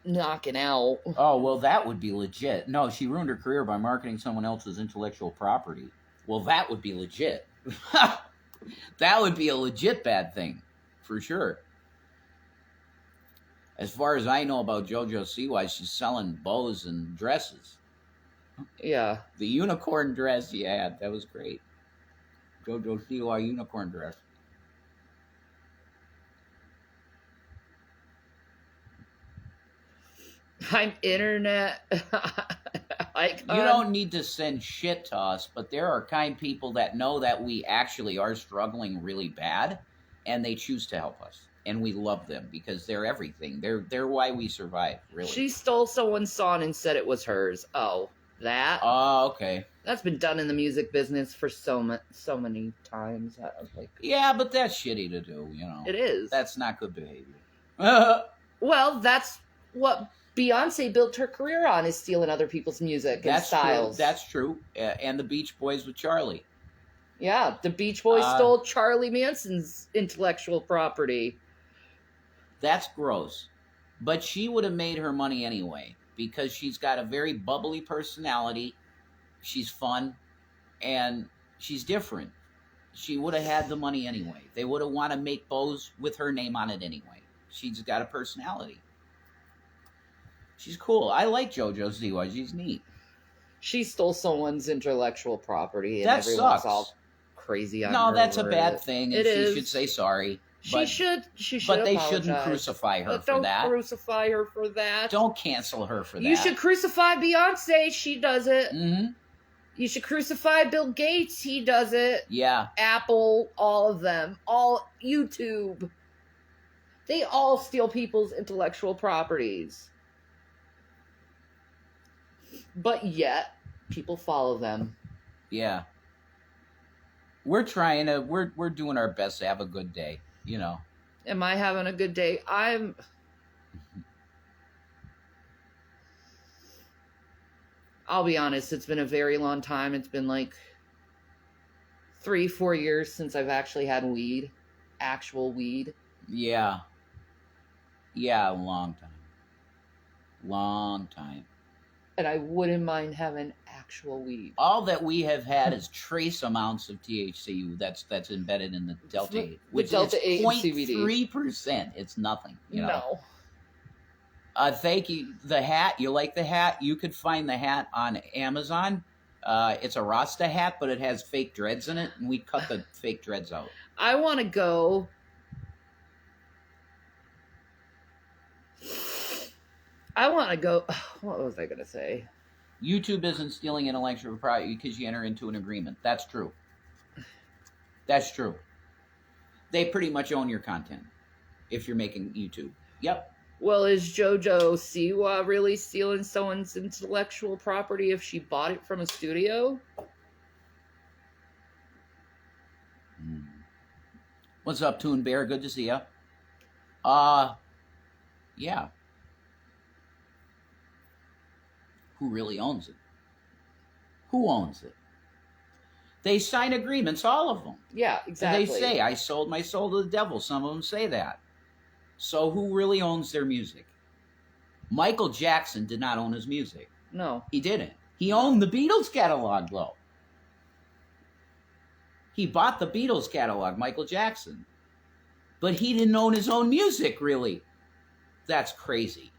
[SPEAKER 1] knocking out.
[SPEAKER 2] Oh, well, that would be legit. No, she ruined her career by marketing someone else's intellectual property. Well, that would be legit. That would be a legit bad thing, for sure. As far as I know about JoJo Siwa, she's selling bows and dresses.
[SPEAKER 1] Yeah.
[SPEAKER 2] The unicorn dress, yeah, that was great. JoJo Siwa unicorn dress.
[SPEAKER 1] I'm internet icon.
[SPEAKER 2] You don't need to send shit to us, but there are kind people that know that we actually are struggling really bad, and they choose to help us. And we love them because they're everything. They're why we survive, really.
[SPEAKER 1] She stole someone's song and said it was hers. Oh, that?
[SPEAKER 2] Oh, okay.
[SPEAKER 1] That's been done in the music business for so many times.
[SPEAKER 2] Yeah, but that's shitty to do, you know.
[SPEAKER 1] It is.
[SPEAKER 2] That's not good behavior.
[SPEAKER 1] Well, that's what Beyonce built her career on, is stealing other people's music and styles.
[SPEAKER 2] True. That's true. And the Beach Boys with Charlie.
[SPEAKER 1] Yeah, the Beach Boys stole Charlie Manson's intellectual property.
[SPEAKER 2] That's gross. But she would have made her money anyway, because she's got a very bubbly personality. She's fun, and she's different. She would have had the money anyway. They would have want to make bows with her name on it anyway. She's got a personality. She's cool. I like JoJo Siwa. She's neat.
[SPEAKER 1] She stole someone's intellectual property, and
[SPEAKER 2] that
[SPEAKER 1] everyone's
[SPEAKER 2] sucks.
[SPEAKER 1] all crazy on her.
[SPEAKER 2] No, that's a
[SPEAKER 1] over
[SPEAKER 2] bad
[SPEAKER 1] it.
[SPEAKER 2] thing,
[SPEAKER 1] It
[SPEAKER 2] and she
[SPEAKER 1] is.
[SPEAKER 2] should say sorry.
[SPEAKER 1] She should.
[SPEAKER 2] But they
[SPEAKER 1] apologize.
[SPEAKER 2] shouldn't crucify her
[SPEAKER 1] But
[SPEAKER 2] for that.
[SPEAKER 1] Don't crucify her for that.
[SPEAKER 2] Don't cancel her for that.
[SPEAKER 1] You should crucify Beyonce. She does it.
[SPEAKER 2] Mm-hmm.
[SPEAKER 1] You should crucify Bill Gates. He does it.
[SPEAKER 2] Yeah.
[SPEAKER 1] Apple, all of them. All YouTube. They all steal people's intellectual properties. But yet, people follow them.
[SPEAKER 2] Yeah. We're trying to, we're doing our best to have a good day, you know.
[SPEAKER 1] Am I having a good day? I'll be honest, it's been a very long time. It's been like 3-4 years since I've actually had weed. Actual weed.
[SPEAKER 2] Yeah. Yeah, a long time. Long time.
[SPEAKER 1] And I wouldn't mind having actual weed.
[SPEAKER 2] All that we have had is trace amounts of THC that's embedded in the Delta 8, which
[SPEAKER 1] Delta
[SPEAKER 2] is
[SPEAKER 1] 8 and CBD.
[SPEAKER 2] 0.3%. It's nothing. You know?
[SPEAKER 1] No.
[SPEAKER 2] Thank you. The hat, you like the hat? You could find the hat on Amazon. It's a Rasta hat, but it has fake dreads in it, and we cut the fake dreads out.
[SPEAKER 1] I want to go. What was I going to say?
[SPEAKER 2] YouTube isn't stealing intellectual property because you enter into an agreement. That's true. That's true. They pretty much own your content if you're making YouTube. Yep.
[SPEAKER 1] Well, is JoJo Siwa really stealing someone's intellectual property if she bought it from a studio?
[SPEAKER 2] What's up, Toon Bear? Good to see ya. Yeah. Who really owns it? Who owns it? They sign agreements, all of them.
[SPEAKER 1] Yeah, exactly.
[SPEAKER 2] They say, I sold my soul to the devil. Some of them say that. So who really owns their music? Michael Jackson did not own his music.
[SPEAKER 1] No.
[SPEAKER 2] He didn't. He owned the Beatles catalog, though. He bought the Beatles catalog, Michael Jackson. But he didn't own his own music, really. That's crazy.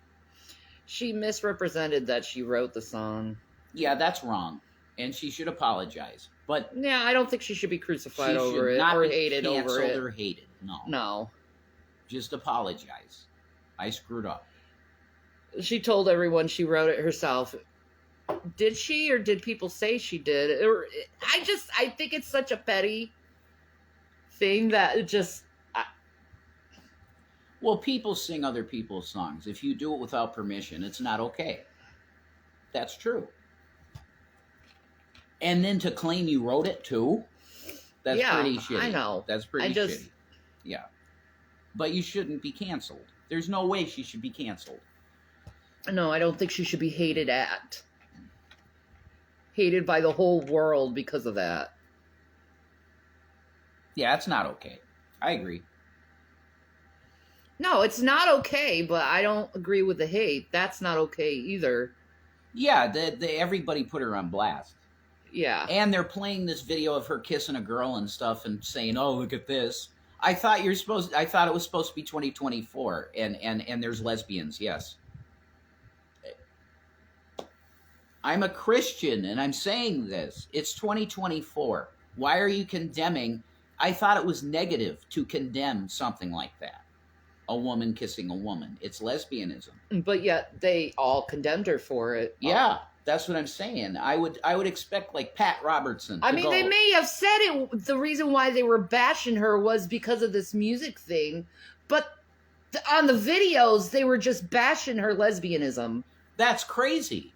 [SPEAKER 1] She misrepresented that she wrote the song.
[SPEAKER 2] Yeah, that's wrong. And she should apologize. But
[SPEAKER 1] yeah, I don't think she should be crucified
[SPEAKER 2] she
[SPEAKER 1] over
[SPEAKER 2] should
[SPEAKER 1] it
[SPEAKER 2] not
[SPEAKER 1] or
[SPEAKER 2] be
[SPEAKER 1] hated over
[SPEAKER 2] canceled
[SPEAKER 1] it.
[SPEAKER 2] or hated. No.
[SPEAKER 1] No.
[SPEAKER 2] Just apologize. I screwed up.
[SPEAKER 1] She told everyone she wrote it herself. Did she, or did people say she did? I think it's such a petty thing that it just...
[SPEAKER 2] Well, people sing other people's songs. If you do it without permission, it's not okay. That's true. And then to claim you wrote it too, that's pretty shitty.
[SPEAKER 1] I know.
[SPEAKER 2] That's pretty shitty. Yeah. But you shouldn't be canceled. There's no way she should be canceled.
[SPEAKER 1] No, I don't think she should be hated at. Hated by the whole world because of that.
[SPEAKER 2] Yeah, that's not okay. I agree.
[SPEAKER 1] No, it's not okay, but I don't agree with the hate. That's not okay either.
[SPEAKER 2] Yeah, everybody put her on blast.
[SPEAKER 1] Yeah.
[SPEAKER 2] And they're playing this video of her kissing a girl and stuff and saying, "Oh, look at this." I thought it was supposed to be 2024 and there's lesbians, yes. I'm a Christian and I'm saying this. It's 2024. Why are you condemning? I thought it was negative to condemn something like that. A woman kissing a woman. It's lesbianism.
[SPEAKER 1] But yet they all condemned her for it.
[SPEAKER 2] Yeah, that's what I'm saying. I would expect like Pat Robertson to go.
[SPEAKER 1] They may have said it. The reason why they were bashing her was because of this music thing. But on the videos, they were just bashing her lesbianism.
[SPEAKER 2] That's crazy.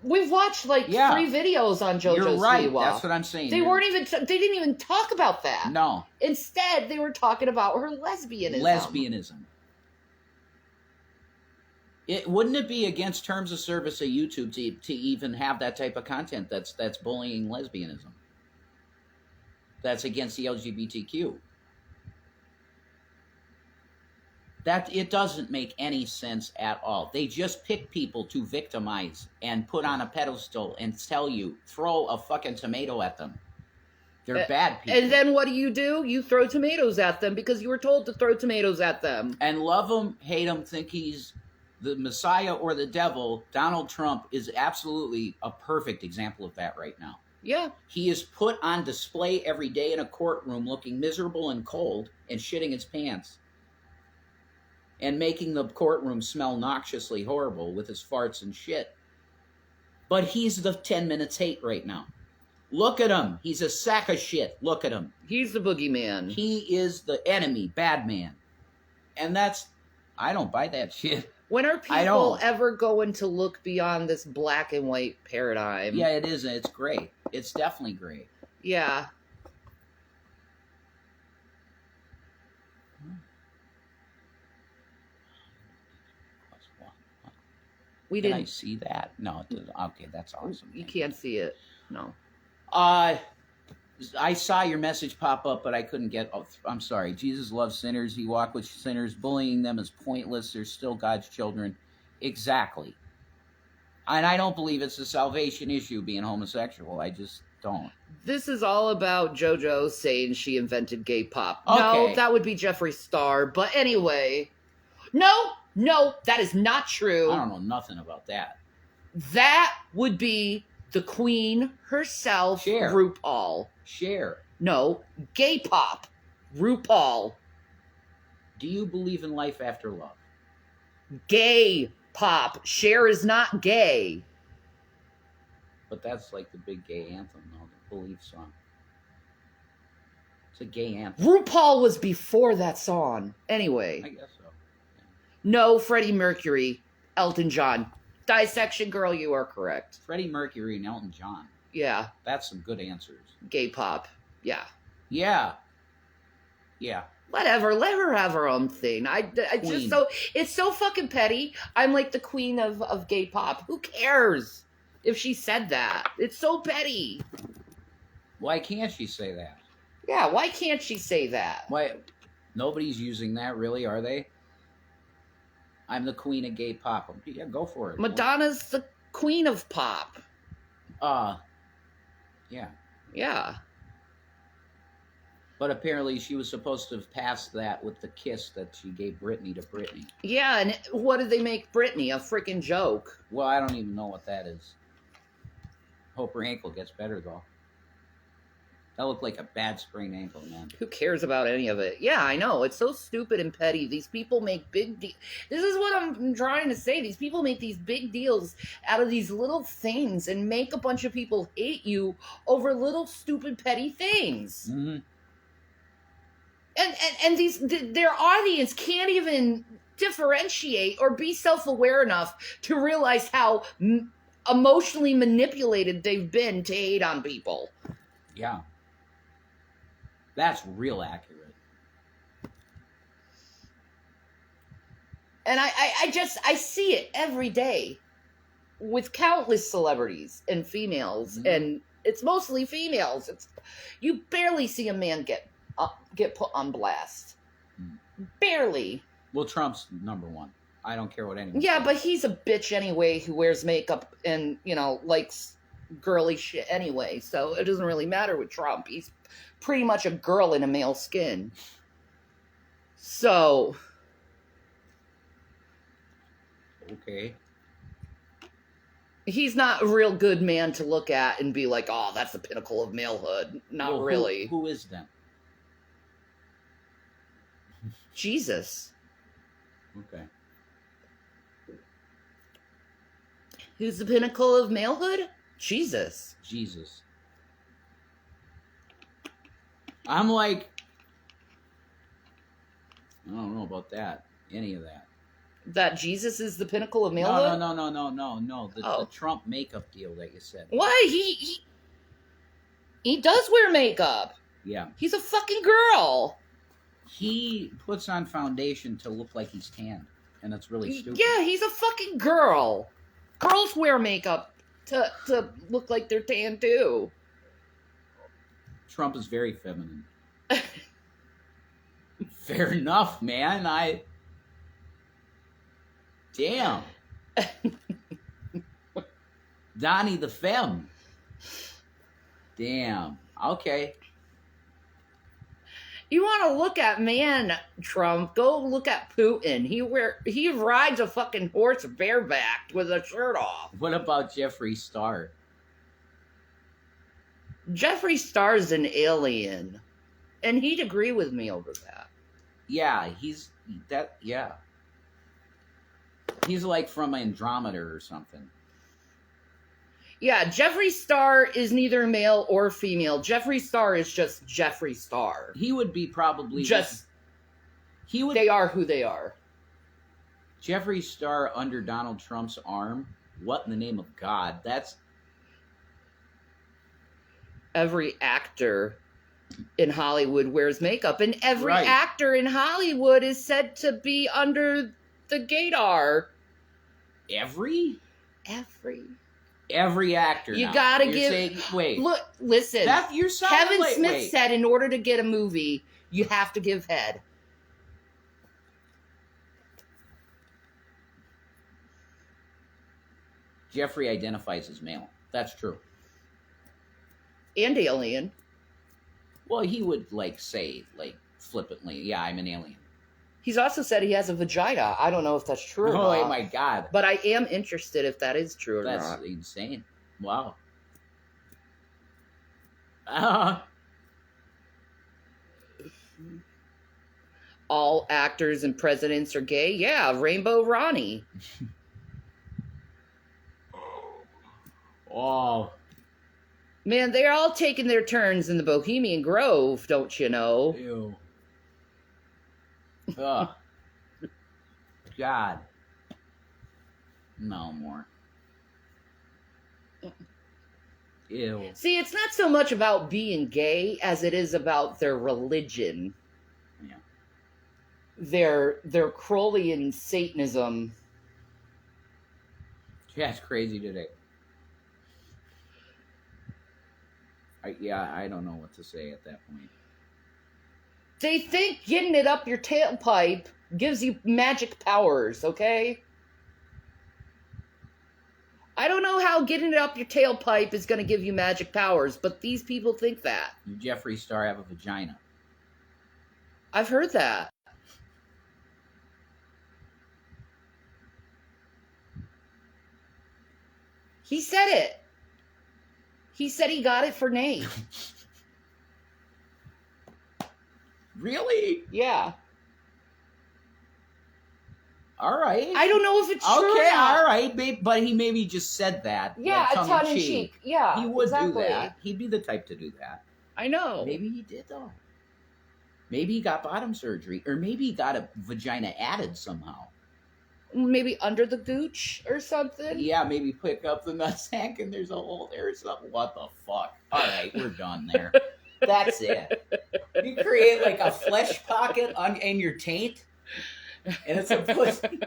[SPEAKER 1] We've watched 3 videos on JoJo's
[SPEAKER 2] You're right.
[SPEAKER 1] Siwa.
[SPEAKER 2] That's what I'm saying.
[SPEAKER 1] They weren't even. They didn't even talk about that.
[SPEAKER 2] No.
[SPEAKER 1] Instead, they were talking about her lesbianism.
[SPEAKER 2] Lesbianism. Wouldn't it be against terms of service of YouTube to even have that type of content that's bullying lesbianism? That's against the LGBTQ. That it doesn't make any sense at all. They just pick people to victimize and put on a pedestal and tell you, throw a fucking tomato at them. They're bad people.
[SPEAKER 1] And then what do? You throw tomatoes at them because you were told to throw tomatoes at them.
[SPEAKER 2] And love them, hate them, think he's the Messiah or the devil. Donald Trump is absolutely a perfect example of that right now.
[SPEAKER 1] Yeah.
[SPEAKER 2] He is put on display every day in a courtroom looking miserable and cold and shitting his pants. And making the courtroom smell noxiously horrible with his farts and shit. But he's the 10 minutes hate right now. Look at him. He's a sack of shit. Look at him.
[SPEAKER 1] He's the boogeyman.
[SPEAKER 2] He is the enemy, bad man. And I don't buy that shit.
[SPEAKER 1] When are people ever going to look beyond this black and white paradigm?
[SPEAKER 2] Yeah, it is. It's great. It's definitely great.
[SPEAKER 1] Yeah. We
[SPEAKER 2] Can
[SPEAKER 1] didn't.
[SPEAKER 2] I see that? No, it doesn't. Okay, that's awesome.
[SPEAKER 1] You can't see it. No.
[SPEAKER 2] I saw your message pop up, but I couldn't get. Oh, I'm sorry. Jesus loves sinners. He walked with sinners. Bullying them is pointless. They're still God's children. Exactly. And I don't believe it's a salvation issue being homosexual. I just don't.
[SPEAKER 1] This is all about JoJo saying she invented gay pop.
[SPEAKER 2] Okay.
[SPEAKER 1] No, that would be Jeffree Star. But anyway. No, that is not true.
[SPEAKER 2] I don't know nothing about that.
[SPEAKER 1] That would be the queen herself,
[SPEAKER 2] Cher.
[SPEAKER 1] RuPaul.
[SPEAKER 2] Cher.
[SPEAKER 1] No, gay pop, RuPaul.
[SPEAKER 2] Do you believe in life after love?
[SPEAKER 1] Gay pop. Cher is not gay.
[SPEAKER 2] But that's like the big gay anthem, though, the Believe song. It's a gay anthem.
[SPEAKER 1] RuPaul was before that song.
[SPEAKER 2] I
[SPEAKER 1] Anyway,
[SPEAKER 2] guess so.
[SPEAKER 1] no Freddie Mercury, Elton John. Dissection girl, you are correct.
[SPEAKER 2] Freddie Mercury and Elton John.
[SPEAKER 1] Yeah,
[SPEAKER 2] That's some good answers.
[SPEAKER 1] gay pop. Yeah.
[SPEAKER 2] Yeah. Yeah.
[SPEAKER 1] Whatever, let her have her own thing. I
[SPEAKER 2] Queen.
[SPEAKER 1] just it's so fucking petty. I'm like the queen of gay pop. Who cares if she said that? It's so petty.
[SPEAKER 2] Why can't she say that?
[SPEAKER 1] Yeah, why can't she say that?
[SPEAKER 2] Why? Nobody's using that, really, are they? I'm the queen of gay pop. Yeah, go for it.
[SPEAKER 1] Madonna's the queen of pop.
[SPEAKER 2] Yeah.
[SPEAKER 1] Yeah.
[SPEAKER 2] But apparently she was supposed to have passed that with the kiss that she gave Britney to Britney.
[SPEAKER 1] Yeah, and what did they make Britney? A freaking joke.
[SPEAKER 2] Well, I don't even know what that is. Hope her ankle gets better, though. That looked like a bad sprained ankle, man.
[SPEAKER 1] Who cares about any of it? Yeah, I know. It's so stupid and petty. These people make big deals. This is what I'm trying to say. These people make these big deals out of these little things and make a bunch of people hate you over little stupid petty things.
[SPEAKER 2] Mm-hmm.
[SPEAKER 1] And their audience can't even differentiate or be self-aware enough to realize how emotionally manipulated they've been to hate on people.
[SPEAKER 2] Yeah. That's real accurate.
[SPEAKER 1] And I see it every day with countless celebrities and females, and it's mostly females. You barely see a man get put on blast. Barely.
[SPEAKER 2] Well, Trump's number one. I don't care what anyone
[SPEAKER 1] Yeah,
[SPEAKER 2] says.
[SPEAKER 1] but he's a bitch anyway who wears makeup and, likes girly shit anyway. So it doesn't really matter with Trump. He's pretty much a girl in a male skin. So.
[SPEAKER 2] Okay.
[SPEAKER 1] He's not a real good man to look at and be like, oh, that's the pinnacle of malehood. Not
[SPEAKER 2] Well,
[SPEAKER 1] really.
[SPEAKER 2] Who is then?
[SPEAKER 1] Jesus.
[SPEAKER 2] Okay.
[SPEAKER 1] Who's the pinnacle of malehood? Jesus.
[SPEAKER 2] Jesus. I'm like, I don't know about that. Any of that.
[SPEAKER 1] That Jesus is the pinnacle of malehood?
[SPEAKER 2] No.
[SPEAKER 1] Oh.
[SPEAKER 2] The Trump makeup deal that you said.
[SPEAKER 1] Why? He does wear makeup.
[SPEAKER 2] Yeah.
[SPEAKER 1] He's a fucking girl.
[SPEAKER 2] He puts on foundation to look like he's tanned. And that's really stupid.
[SPEAKER 1] Yeah, he's a fucking girl. Girls wear makeup to look like they're tan too.
[SPEAKER 2] Trump is very feminine. Fair enough, man. Damn. Donnie the Femme. Damn. Okay.
[SPEAKER 1] You want to look at Trump? Go look at Putin. He rides a fucking horse barebacked with a shirt off.
[SPEAKER 2] What about Jeffree Star?
[SPEAKER 1] Jeffree Star's an alien, and he'd agree with me over that.
[SPEAKER 2] Yeah, he's like from Andromeda or something.
[SPEAKER 1] Yeah, Jeffree Star is neither male or female. Jeffree Star is just Jeffree Star.
[SPEAKER 2] He would be probably
[SPEAKER 1] They are who they are.
[SPEAKER 2] Jeffree Star under Donald Trump's arm. What in the name of God? That's
[SPEAKER 1] every actor in Hollywood wears makeup, and every
[SPEAKER 2] Right.
[SPEAKER 1] actor in Hollywood is said to be under the gaydar.
[SPEAKER 2] every actor.
[SPEAKER 1] You
[SPEAKER 2] now.
[SPEAKER 1] gotta
[SPEAKER 2] You're
[SPEAKER 1] give.
[SPEAKER 2] saying, wait.
[SPEAKER 1] Look, listen.
[SPEAKER 2] That you're sounding
[SPEAKER 1] Kevin
[SPEAKER 2] like,
[SPEAKER 1] Smith
[SPEAKER 2] wait.
[SPEAKER 1] said in order to get a movie, you have to give head.
[SPEAKER 2] Jeffrey identifies as male. That's true.
[SPEAKER 1] And alien.
[SPEAKER 2] Well, he would say flippantly, "Yeah, I'm an alien."
[SPEAKER 1] He's also said he has a vagina. I don't know if that's true or
[SPEAKER 2] Oh
[SPEAKER 1] not.
[SPEAKER 2] my God,
[SPEAKER 1] But I am interested if that is true or
[SPEAKER 2] that's
[SPEAKER 1] not.
[SPEAKER 2] insane! Wow.
[SPEAKER 1] All actors and presidents are gay? Yeah, Rainbow Ronnie.
[SPEAKER 2] Oh.
[SPEAKER 1] Man, they're all taking their turns in the Bohemian Grove, don't you know?
[SPEAKER 2] Ew. Ugh. God. No more. Ew.
[SPEAKER 1] See, it's not so much about being gay as it is about their religion.
[SPEAKER 2] Yeah.
[SPEAKER 1] Their Crowleyan Satanism.
[SPEAKER 2] Yeah, it's crazy today. I don't know what to say at that point.
[SPEAKER 1] They think getting it up your tailpipe gives you magic powers, okay? I don't know how getting it up your tailpipe is going to give you magic powers, but these people think that.
[SPEAKER 2] You Jeffree Star have a vagina.
[SPEAKER 1] I've heard that. He said it. He said he got it for Nate.
[SPEAKER 2] Really?
[SPEAKER 1] Yeah.
[SPEAKER 2] All right.
[SPEAKER 1] I don't know if it's true or
[SPEAKER 2] Okay,
[SPEAKER 1] not.
[SPEAKER 2] all right. But he maybe just said that.
[SPEAKER 1] Yeah,
[SPEAKER 2] like,
[SPEAKER 1] a tongue in cheek. Yeah,
[SPEAKER 2] He would
[SPEAKER 1] exactly.
[SPEAKER 2] do that. He'd be the type to do that.
[SPEAKER 1] I know.
[SPEAKER 2] Maybe he did, though. Maybe he got bottom surgery. Or maybe he got a vagina added somehow.
[SPEAKER 1] Maybe under the gooch or something.
[SPEAKER 2] Yeah, maybe pick up the nutsack and there's a hole there or something. What the fuck? All right, we're done there. That's it. You create like a flesh pocket in your taint, and it's a pussy.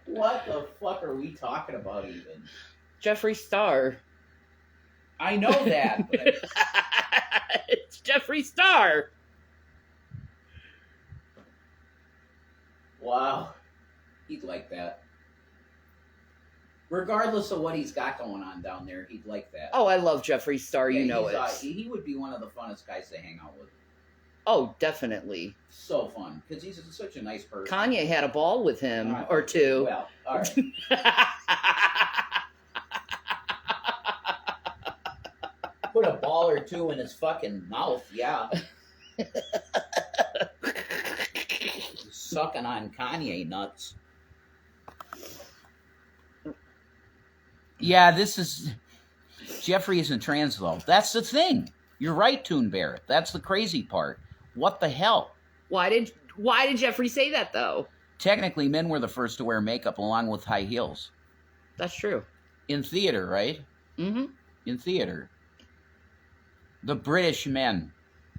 [SPEAKER 2] What the fuck are we talking about even?
[SPEAKER 1] Jeffree Star.
[SPEAKER 2] I know that, but
[SPEAKER 1] It's Jeffree Star.
[SPEAKER 2] wow. He'd like that. Regardless of what he's got going on down there, he'd like that.
[SPEAKER 1] Oh, I love Jeffree Star.
[SPEAKER 2] Yeah,
[SPEAKER 1] you know it.
[SPEAKER 2] He would be one of the funnest guys to hang out with.
[SPEAKER 1] Oh, definitely.
[SPEAKER 2] So fun, because he's such a nice person.
[SPEAKER 1] Kanye had a ball with him
[SPEAKER 2] All right.
[SPEAKER 1] or two.
[SPEAKER 2] Well, all right. Put a ball or two in his fucking mouth, yeah. Sucking on Kanye nuts. Yeah, this is... Jeffree isn't trans, though. That's the thing. You're right, Toon Barrett. That's the crazy part. What the hell?
[SPEAKER 1] Why did Jeffree say that though?
[SPEAKER 2] Technically, men were the first to wear makeup along with high heels.
[SPEAKER 1] That's true.
[SPEAKER 2] In theater, right?
[SPEAKER 1] Mm-hmm.
[SPEAKER 2] In theater. The British men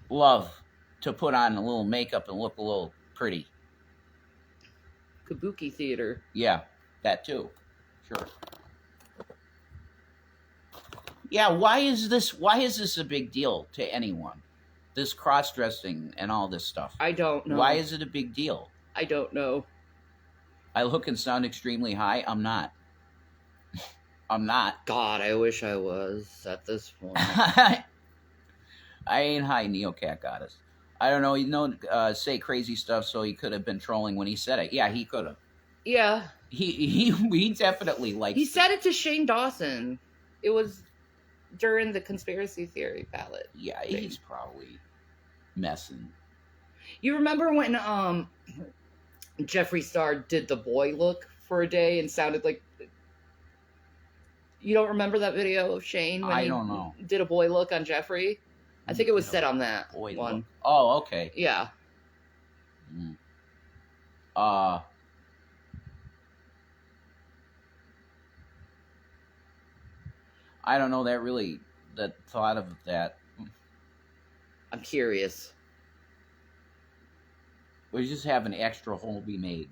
[SPEAKER 2] love to put on a little makeup and look a little pretty.
[SPEAKER 1] Kabuki theater.
[SPEAKER 2] Yeah, that too. Sure. Yeah, why is this a big deal to anyone? This cross-dressing and all this stuff.
[SPEAKER 1] I don't know.
[SPEAKER 2] Why is it a big deal?
[SPEAKER 1] I don't know.
[SPEAKER 2] I look and sound extremely high. I'm not. I'm not.
[SPEAKER 1] God, I wish I was at this point.
[SPEAKER 2] I ain't high, Neocat Goddess. I don't know, say crazy stuff, so he could have been trolling when he said it. Yeah, he could have.
[SPEAKER 1] Yeah.
[SPEAKER 2] He definitely likes
[SPEAKER 1] He said it to Shane Dawson. It was during the conspiracy theory ballot.
[SPEAKER 2] Yeah, he's probably messing.
[SPEAKER 1] You remember when Jeffree Star did the boy look for a day and sounded like... You don't remember that video of Shane when
[SPEAKER 2] I don't know.
[SPEAKER 1] Did a boy look on Jeffree? I think it was set on that
[SPEAKER 2] Boy
[SPEAKER 1] one.
[SPEAKER 2] look. Oh, okay.
[SPEAKER 1] Yeah.
[SPEAKER 2] Mm. I don't know that thought of that.
[SPEAKER 1] I'm curious.
[SPEAKER 2] We just have an extra hole be made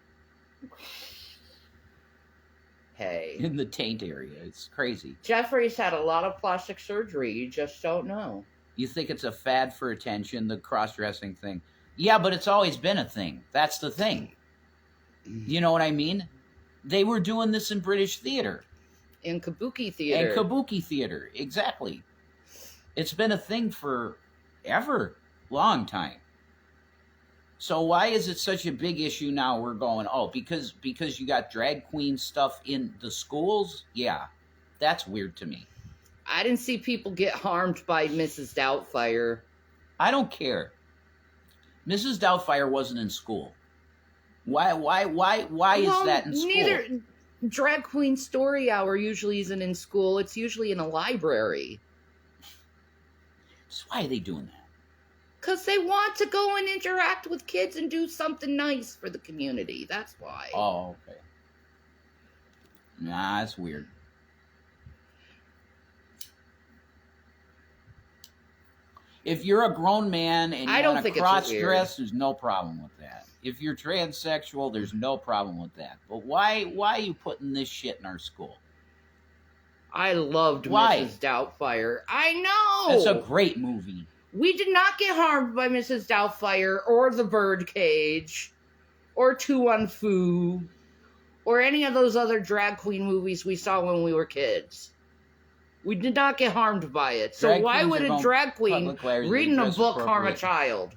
[SPEAKER 1] Hey.
[SPEAKER 2] in the taint area. It's crazy.
[SPEAKER 1] Jeffree's had a lot of plastic surgery. You just don't know.
[SPEAKER 2] You think it's a fad for attention, the cross-dressing thing. Yeah, but it's always been a thing. That's the thing. You know what I mean? They were doing this in British theater.
[SPEAKER 1] In Kabuki theater.
[SPEAKER 2] And Kabuki theater, exactly. It's been a thing for ever, long time. So why is it such a big issue now? We're going, oh, because you got drag queen stuff in the schools? Yeah, that's weird to me.
[SPEAKER 1] I didn't see people get harmed by Mrs. Doubtfire.
[SPEAKER 2] I don't care. Mrs. Doubtfire wasn't in school. Why is that in school?
[SPEAKER 1] Drag queen story hour usually isn't in school. It's usually in a library.
[SPEAKER 2] So why are they doing that?
[SPEAKER 1] Because they want to go and interact with kids and do something nice for the community. That's why.
[SPEAKER 2] Oh, okay. Nah, that's weird. If you're a grown man and
[SPEAKER 1] I
[SPEAKER 2] you
[SPEAKER 1] don't
[SPEAKER 2] want to
[SPEAKER 1] think it's
[SPEAKER 2] cross
[SPEAKER 1] weird.
[SPEAKER 2] dress, there's no problem with that. If you're transsexual, there's no problem with that. But why are you putting this shit in our school?
[SPEAKER 1] I loved
[SPEAKER 2] Why?
[SPEAKER 1] Mrs. Doubtfire. I know.
[SPEAKER 2] It's a great movie.
[SPEAKER 1] We did not get harmed by Mrs. Doubtfire or The Birdcage or Tu Won Fu or any of those other drag queen movies we saw when we were kids. We did not get harmed by it. So
[SPEAKER 2] Drag
[SPEAKER 1] why
[SPEAKER 2] queens
[SPEAKER 1] would
[SPEAKER 2] are
[SPEAKER 1] a
[SPEAKER 2] going
[SPEAKER 1] drag queen
[SPEAKER 2] public libraries,
[SPEAKER 1] reading
[SPEAKER 2] they
[SPEAKER 1] a
[SPEAKER 2] dress
[SPEAKER 1] book harm a
[SPEAKER 2] appropriate.
[SPEAKER 1] child?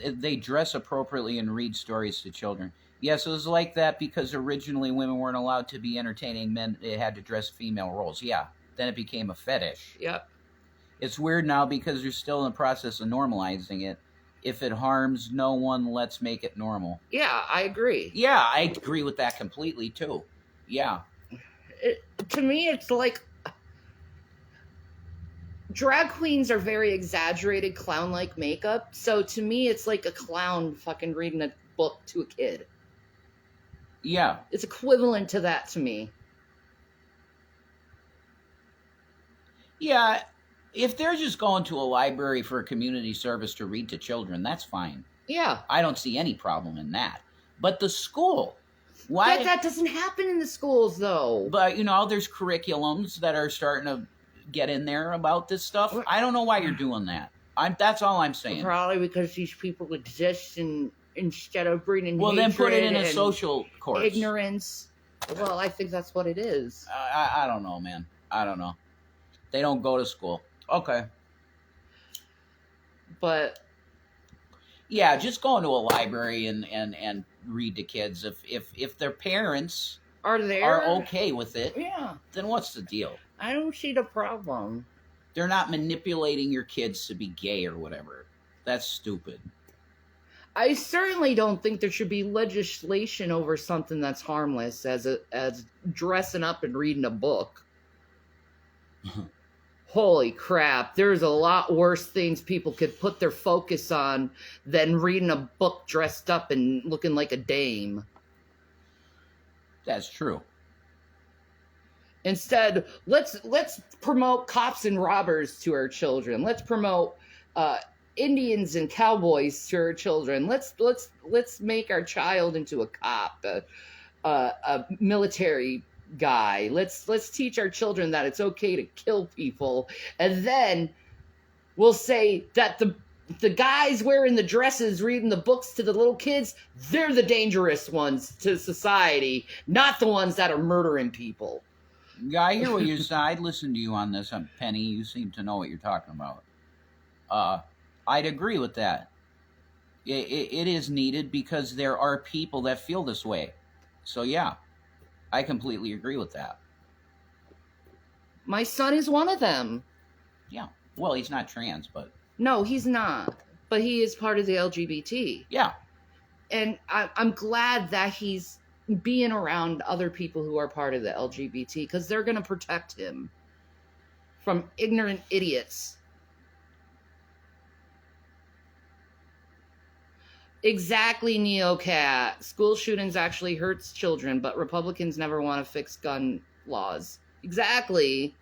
[SPEAKER 2] They dress appropriately and read stories to children. Yes, it was like that because originally women weren't allowed to be entertaining men. They had to dress female roles. Yeah, then it became a fetish.
[SPEAKER 1] Yep.
[SPEAKER 2] It's weird now because they're still in the process of normalizing it. If it harms no one, let's make it normal.
[SPEAKER 1] Yeah, I agree.
[SPEAKER 2] Yeah, I agree with that completely too. Yeah.
[SPEAKER 1] To me, it's like drag queens are very exaggerated clown-like makeup. So to me, it's like a clown fucking reading a book to a kid.
[SPEAKER 2] Yeah.
[SPEAKER 1] It's equivalent to that to me.
[SPEAKER 2] Yeah. If they're just going to a library for a community service to read to children, that's fine.
[SPEAKER 1] Yeah.
[SPEAKER 2] I don't see any problem in that. But the school, why?
[SPEAKER 1] But that doesn't happen in the schools, though.
[SPEAKER 2] But, you know, there's curriculums that are starting to get in there about this stuff. I don't know why you're doing that. That's all I'm saying.
[SPEAKER 1] Probably because these people exist and instead of breeding
[SPEAKER 2] Well, then put it in a
[SPEAKER 1] and
[SPEAKER 2] social course.
[SPEAKER 1] ignorance. Well, I think that's what it is.
[SPEAKER 2] I don't know, man. I don't know. They don't go to school. Okay.
[SPEAKER 1] But
[SPEAKER 2] yeah, just going to a library and read to kids. If their parents
[SPEAKER 1] are
[SPEAKER 2] okay with it,
[SPEAKER 1] yeah,
[SPEAKER 2] then what's the deal?
[SPEAKER 1] I don't see the problem.
[SPEAKER 2] They're not manipulating your kids to be gay or whatever. That's stupid.
[SPEAKER 1] I certainly don't think there should be legislation over something that's harmless as dressing up and reading a book. Holy crap, there's a lot worse things people could put their focus on than reading a book dressed up and looking like a dame.
[SPEAKER 2] That's true.
[SPEAKER 1] Instead, let's promote cops and robbers to our children. Let's promote Indians and cowboys to our children. Let's make our child into a cop, a military guy. Let's teach our children that it's okay to kill people, and then we'll say that the guys wearing the dresses reading the books to the little kids, they're the dangerous ones to society, not the ones that are murdering people.
[SPEAKER 2] Yeah, I hear what you're saying. I'd listen to you on this, Penny. You seem to know what you're talking about. I'd agree with that. It is needed because there are people that feel this way. So yeah, I completely agree with that.
[SPEAKER 1] My son is one of them.
[SPEAKER 2] Yeah. Well, he's not trans, but...
[SPEAKER 1] No, he's not. But he is part of the LGBT.
[SPEAKER 2] Yeah.
[SPEAKER 1] And I'm glad that he's being around other people who are part of the LGBT because they're going to protect him from ignorant idiots. Exactly, NeoCat. School shootings actually hurts children, but Republicans never want to fix gun laws. Exactly.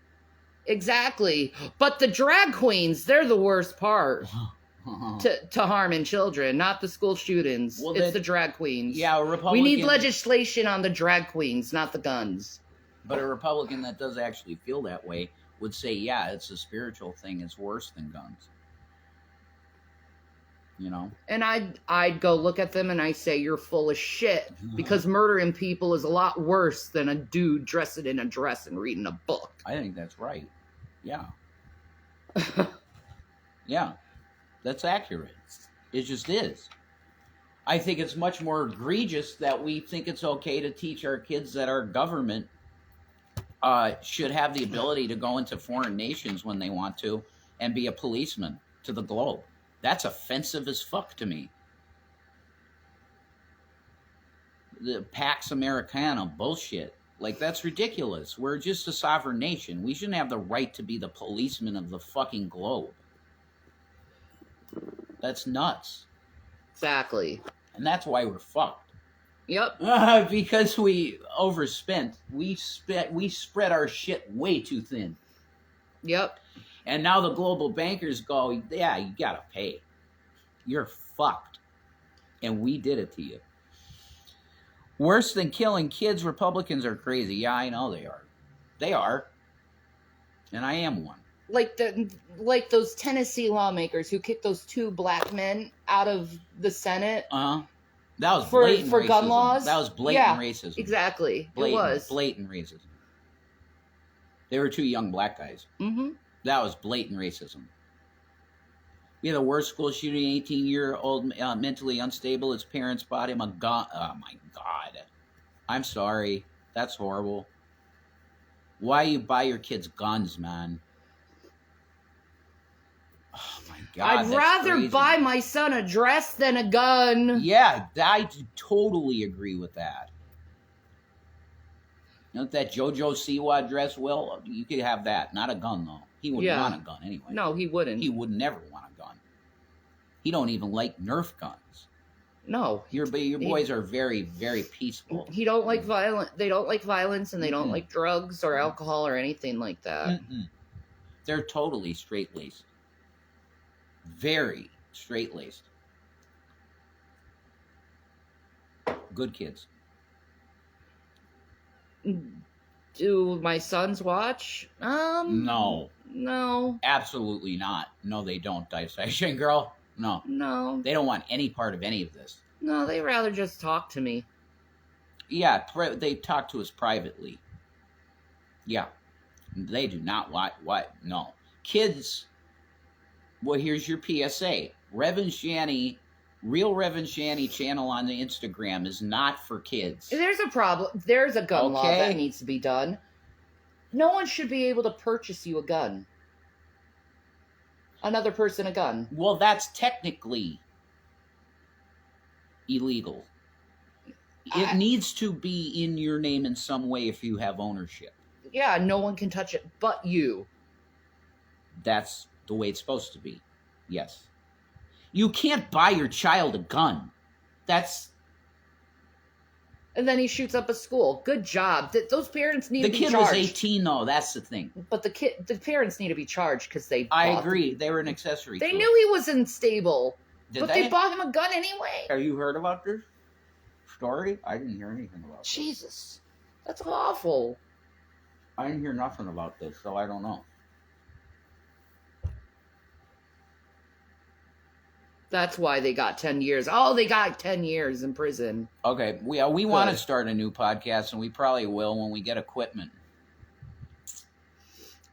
[SPEAKER 1] But the drag queens, they're the worst part to harming children, not the school shootings. Well, it's the drag queens.
[SPEAKER 2] Yeah, a Republican...
[SPEAKER 1] We need legislation on the drag queens, not the guns.
[SPEAKER 2] But a Republican that does actually feel that way would say, yeah, it's a spiritual thing. It's worse than guns. You know?
[SPEAKER 1] And I'd go look at them and I say, you're full of shit, because murdering people is a lot worse than a dude dressing in a dress and reading a book.
[SPEAKER 2] I think that's right. Yeah. Yeah. That's accurate. It just is. I think it's much more egregious that we think it's okay to teach our kids that our government should have the ability to go into foreign nations when they want to and be a policeman to the globe. That's offensive as fuck to me. the Pax Americana bullshit. Like, that's ridiculous. We're just a sovereign nation. We shouldn't have the right to be the policeman of the fucking globe. That's nuts.
[SPEAKER 1] Exactly.
[SPEAKER 2] And that's why we're fucked.
[SPEAKER 1] Yep.
[SPEAKER 2] Because we overspent. We spread our shit way too thin.
[SPEAKER 1] Yep.
[SPEAKER 2] And now the global bankers go, yeah, you gotta pay. You're fucked. And we did it to you. Worse than killing kids, Republicans are crazy. Yeah, I know they are. They are. And I am one.
[SPEAKER 1] Like those Tennessee lawmakers who kicked those 2 black men out of the Senate.
[SPEAKER 2] Uh-huh. That was
[SPEAKER 1] for
[SPEAKER 2] blatant racism.
[SPEAKER 1] gun laws.
[SPEAKER 2] That was blatant racism.
[SPEAKER 1] Exactly.
[SPEAKER 2] Blatant,
[SPEAKER 1] it was
[SPEAKER 2] blatant racism. They were 2 young black guys.
[SPEAKER 1] Mm-hmm.
[SPEAKER 2] That was blatant racism. We had the worst school shooting, 18-year-old mentally unstable. His parents bought him a gun. Oh, my God. I'm sorry. That's horrible. Why you buy your kids guns, man? Oh, my God.
[SPEAKER 1] I'd rather
[SPEAKER 2] crazy.
[SPEAKER 1] buy my son a dress than a gun.
[SPEAKER 2] Yeah, I totally agree with that. You know that JoJo Siwa dress? Well, you could have that. Not a gun, though. He wouldn't want a gun anyway.
[SPEAKER 1] No, he wouldn't.
[SPEAKER 2] He would never want a gun. He don't even like Nerf guns.
[SPEAKER 1] No.
[SPEAKER 2] Your boys are very, very peaceful.
[SPEAKER 1] He don't like violence. They don't like violence, and they don't like drugs or alcohol or anything like that.
[SPEAKER 2] They're totally straight-laced. Very straight-laced. Good kids.
[SPEAKER 1] Do my sons watch?
[SPEAKER 2] No.
[SPEAKER 1] No.
[SPEAKER 2] Absolutely not. No, they don't, Dissection Girl. No.
[SPEAKER 1] No.
[SPEAKER 2] They don't want any part of any of this.
[SPEAKER 1] No, they rather just talk to me.
[SPEAKER 2] Yeah, they talk to us privately. Yeah. They do not want what? No. Kids, well, here's your PSA. Reverend Shani, Real Reverend Shani channel on the Instagram is not for kids.
[SPEAKER 1] There's a problem. There's a gun law that needs to be done. No one should be able to purchase you a gun. Another person a gun.
[SPEAKER 2] Well, that's technically illegal. It needs to be in your name in some way if you have ownership.
[SPEAKER 1] Yeah, no one can touch it but you.
[SPEAKER 2] That's the way it's supposed to be. Yes. You can't buy your child a gun. That's...
[SPEAKER 1] And then he shoots up a school. Good job. Those parents need to be charged.
[SPEAKER 2] The kid was 18, though. That's the thing.
[SPEAKER 1] But the parents need to be charged because they...
[SPEAKER 2] I agree. They were an accessory.
[SPEAKER 1] They knew he was unstable.
[SPEAKER 2] Did
[SPEAKER 1] but they bought him a gun anyway.
[SPEAKER 2] Have you heard about this story? I didn't hear anything about this.
[SPEAKER 1] Jesus. That's awful.
[SPEAKER 2] I didn't hear nothing about this, so I don't know.
[SPEAKER 1] That's why they got 10 years. Oh, they got 10 years in prison.
[SPEAKER 2] Okay, we want to start a new podcast, and we probably will when we get equipment.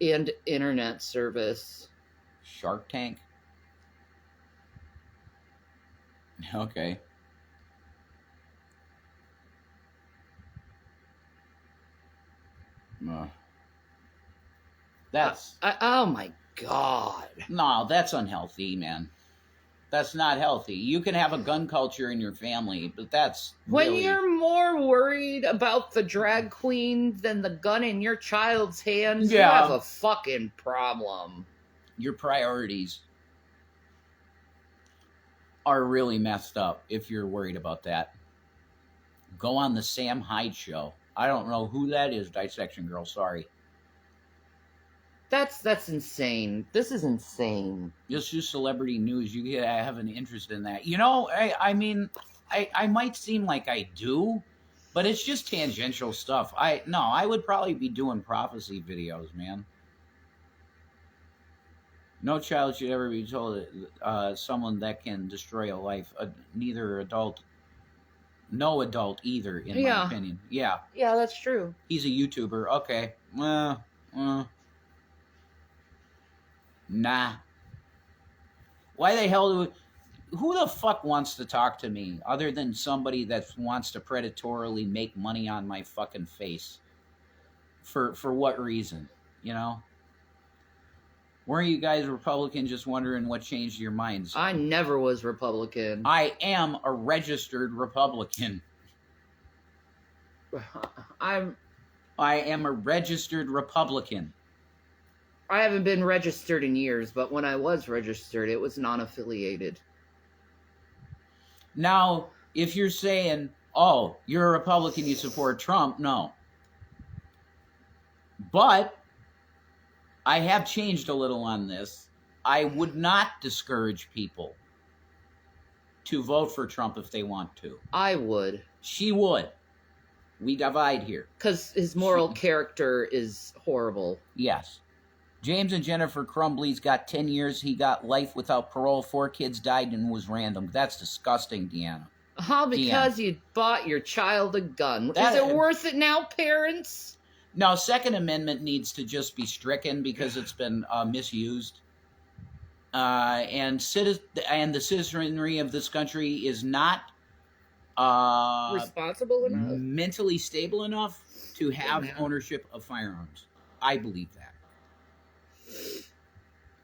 [SPEAKER 1] And internet service.
[SPEAKER 2] Shark Tank? Okay. That's...
[SPEAKER 1] oh my God.
[SPEAKER 2] No, that's unhealthy, man. That's not healthy. You can have a gun culture in your family, but that's
[SPEAKER 1] when
[SPEAKER 2] really...
[SPEAKER 1] you're more worried about the drag queen than the gun in your child's hands, you have a fucking problem.
[SPEAKER 2] Your priorities are really messed up if you're worried about that. Go on the Sam Hyde show. I don't know who that is, Dissection Girl, sorry.
[SPEAKER 1] That's insane. This is insane.
[SPEAKER 2] Just celebrity news. You have an interest in that. You know, I mean, I might seem like I do, but it's just tangential stuff. I would probably be doing prophecy videos, man. No child should ever be told someone that can destroy a life. Neither adult, no adult either, in my opinion. Yeah.
[SPEAKER 1] Yeah, that's true.
[SPEAKER 2] He's a YouTuber. Okay. Nah. Why the hell who the fuck wants to talk to me other than somebody that wants to predatorily make money on my fucking face? For what reason? You know? Weren't you guys Republican just wondering what changed your minds?
[SPEAKER 1] I never was Republican.
[SPEAKER 2] I am a registered Republican.
[SPEAKER 1] I'm.
[SPEAKER 2] I am a registered Republican.
[SPEAKER 1] I haven't been registered in years, but when I was registered, it was non-affiliated.
[SPEAKER 2] Now, if you're saying, oh, you're a Republican, you support Trump, no. But I have changed a little on this. I would not discourage people to vote for Trump if they want to.
[SPEAKER 1] I would.
[SPEAKER 2] She would. We divide here.
[SPEAKER 1] Because his moral character is horrible.
[SPEAKER 2] Yes. James and Jennifer Crumbley's got 10 years. He got life without parole. 4 kids died and was random. That's disgusting, Deanna.
[SPEAKER 1] How? Because you bought your child a gun.
[SPEAKER 2] That-
[SPEAKER 1] Is it worth it now, parents?
[SPEAKER 2] No, Second Amendment needs to just be stricken because it's been misused. And the citizenry of this country is not
[SPEAKER 1] Responsible enough?
[SPEAKER 2] mentally stable enough to have
[SPEAKER 1] Yeah.
[SPEAKER 2] ownership of firearms. I believe that.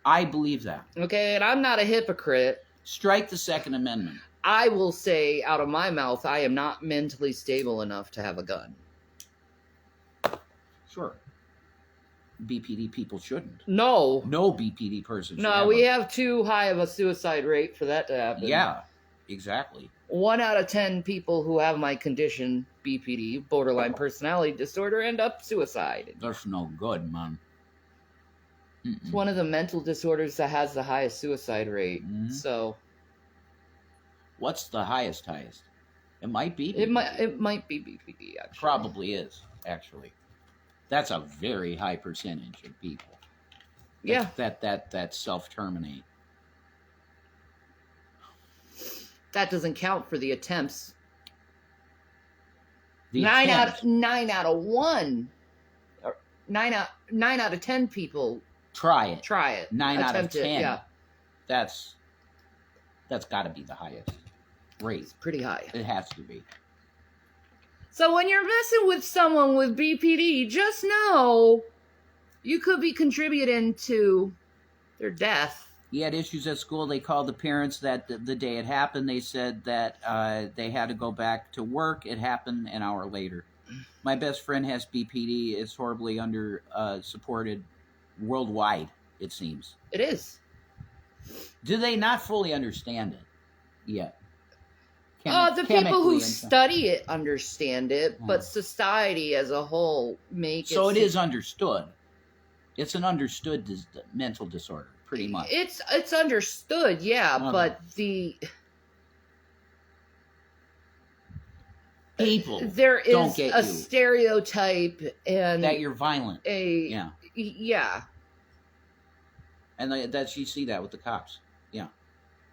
[SPEAKER 2] I believe that.
[SPEAKER 1] Okay, and I'm not a hypocrite.
[SPEAKER 2] Strike the Second Amendment.
[SPEAKER 1] I will say out of my mouth, I am not mentally stable enough to have a gun.
[SPEAKER 2] Sure. BPD people shouldn't.
[SPEAKER 1] No.
[SPEAKER 2] No BPD person should
[SPEAKER 1] No,
[SPEAKER 2] have
[SPEAKER 1] we
[SPEAKER 2] a-
[SPEAKER 1] have too high of a suicide rate for that to happen.
[SPEAKER 2] Yeah, exactly.
[SPEAKER 1] 1 out of 10 people who have my condition, BPD, borderline personality disorder, end up suicide.
[SPEAKER 2] That's no good, man.
[SPEAKER 1] It's one of the mental disorders that has the highest suicide rate.
[SPEAKER 2] Mhm.
[SPEAKER 1] So
[SPEAKER 2] What's the highest? It might be.
[SPEAKER 1] it
[SPEAKER 2] BPD.
[SPEAKER 1] might be BPD actually.
[SPEAKER 2] Probably is, actually. That's a very high percentage of people.
[SPEAKER 1] Yeah.
[SPEAKER 2] That self-terminate.
[SPEAKER 1] That doesn't count for the attempts.
[SPEAKER 2] The
[SPEAKER 1] 9
[SPEAKER 2] attempt-
[SPEAKER 1] out of 1 or 9 out of 10 people
[SPEAKER 2] Try it.
[SPEAKER 1] try it.
[SPEAKER 2] 9 out of
[SPEAKER 1] attempt it,
[SPEAKER 2] 10.
[SPEAKER 1] Yeah.
[SPEAKER 2] That's got to be the highest rate.
[SPEAKER 1] It's pretty high.
[SPEAKER 2] It has to be.
[SPEAKER 1] So when you're messing with someone with BPD, just know you could be contributing to their death.
[SPEAKER 2] He had issues at school. They called the parents that the day it happened. They said that they had to go back to work. It happened an hour later. My best friend has BPD. It's horribly under supported worldwide, it seems.
[SPEAKER 1] It is.
[SPEAKER 2] Do they not fully understand it yet?
[SPEAKER 1] The people who
[SPEAKER 2] Chemically and-
[SPEAKER 1] study it understand it,
[SPEAKER 2] Hmm.
[SPEAKER 1] but society as a whole make it.
[SPEAKER 2] So it is understood. It's an understood mental disorder, pretty much.
[SPEAKER 1] It's understood, yeah,
[SPEAKER 2] Okay.
[SPEAKER 1] but the
[SPEAKER 2] People
[SPEAKER 1] there
[SPEAKER 2] don't
[SPEAKER 1] is
[SPEAKER 2] get
[SPEAKER 1] a
[SPEAKER 2] you.
[SPEAKER 1] stereotype and
[SPEAKER 2] that you're violent.
[SPEAKER 1] yeah.
[SPEAKER 2] And that you see that with the cops. Yeah.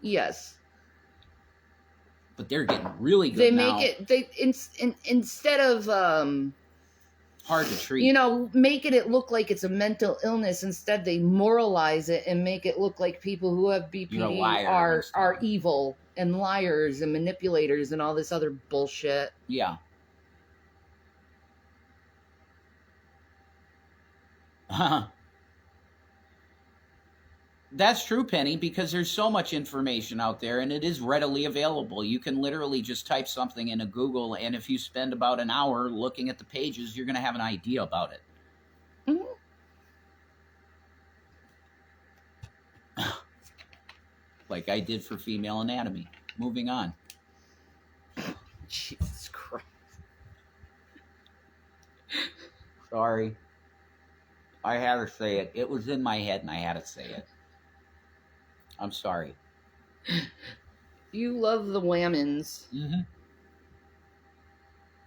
[SPEAKER 1] Yes.
[SPEAKER 2] But they're getting really good
[SPEAKER 1] They
[SPEAKER 2] now.
[SPEAKER 1] make it instead of
[SPEAKER 2] Hard to treat.
[SPEAKER 1] making it look like it's a mental illness, instead they moralize it and make it look like people who have
[SPEAKER 2] You're a
[SPEAKER 1] BPD
[SPEAKER 2] liar
[SPEAKER 1] are
[SPEAKER 2] and stuff.
[SPEAKER 1] evil and liars and manipulators and all this other bullshit.
[SPEAKER 2] Yeah. That's true, Penny, because there's so much information out there and it is readily available. You can literally just type something into Google, and if you spend about an hour looking at the pages, you're going to have an idea about it.
[SPEAKER 1] Mhm.
[SPEAKER 2] Like I did for female anatomy. Moving on.
[SPEAKER 1] Jesus Christ.
[SPEAKER 2] Sorry. I had to say it. It was in my head and I had to say it. I'm sorry.
[SPEAKER 1] You love the Whammons.
[SPEAKER 2] Mm-hmm.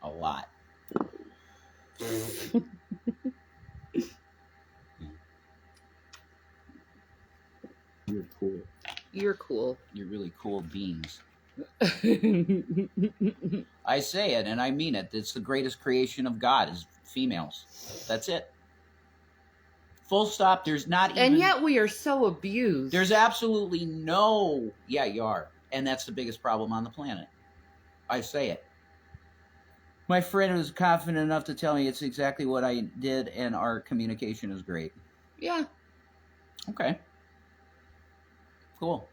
[SPEAKER 2] A lot. You're cool.
[SPEAKER 1] You're cool.
[SPEAKER 2] You're really cool beings. I say it and I mean it. It's the greatest creation of God is females. That's it. Full stop. There's not even...
[SPEAKER 1] And yet we are so abused.
[SPEAKER 2] There's absolutely no... Yeah, you are. And that's the biggest problem on the planet. I say it. My friend was confident enough to tell me it's exactly what I did, and our communication is great.
[SPEAKER 1] Yeah.
[SPEAKER 2] Okay. Cool.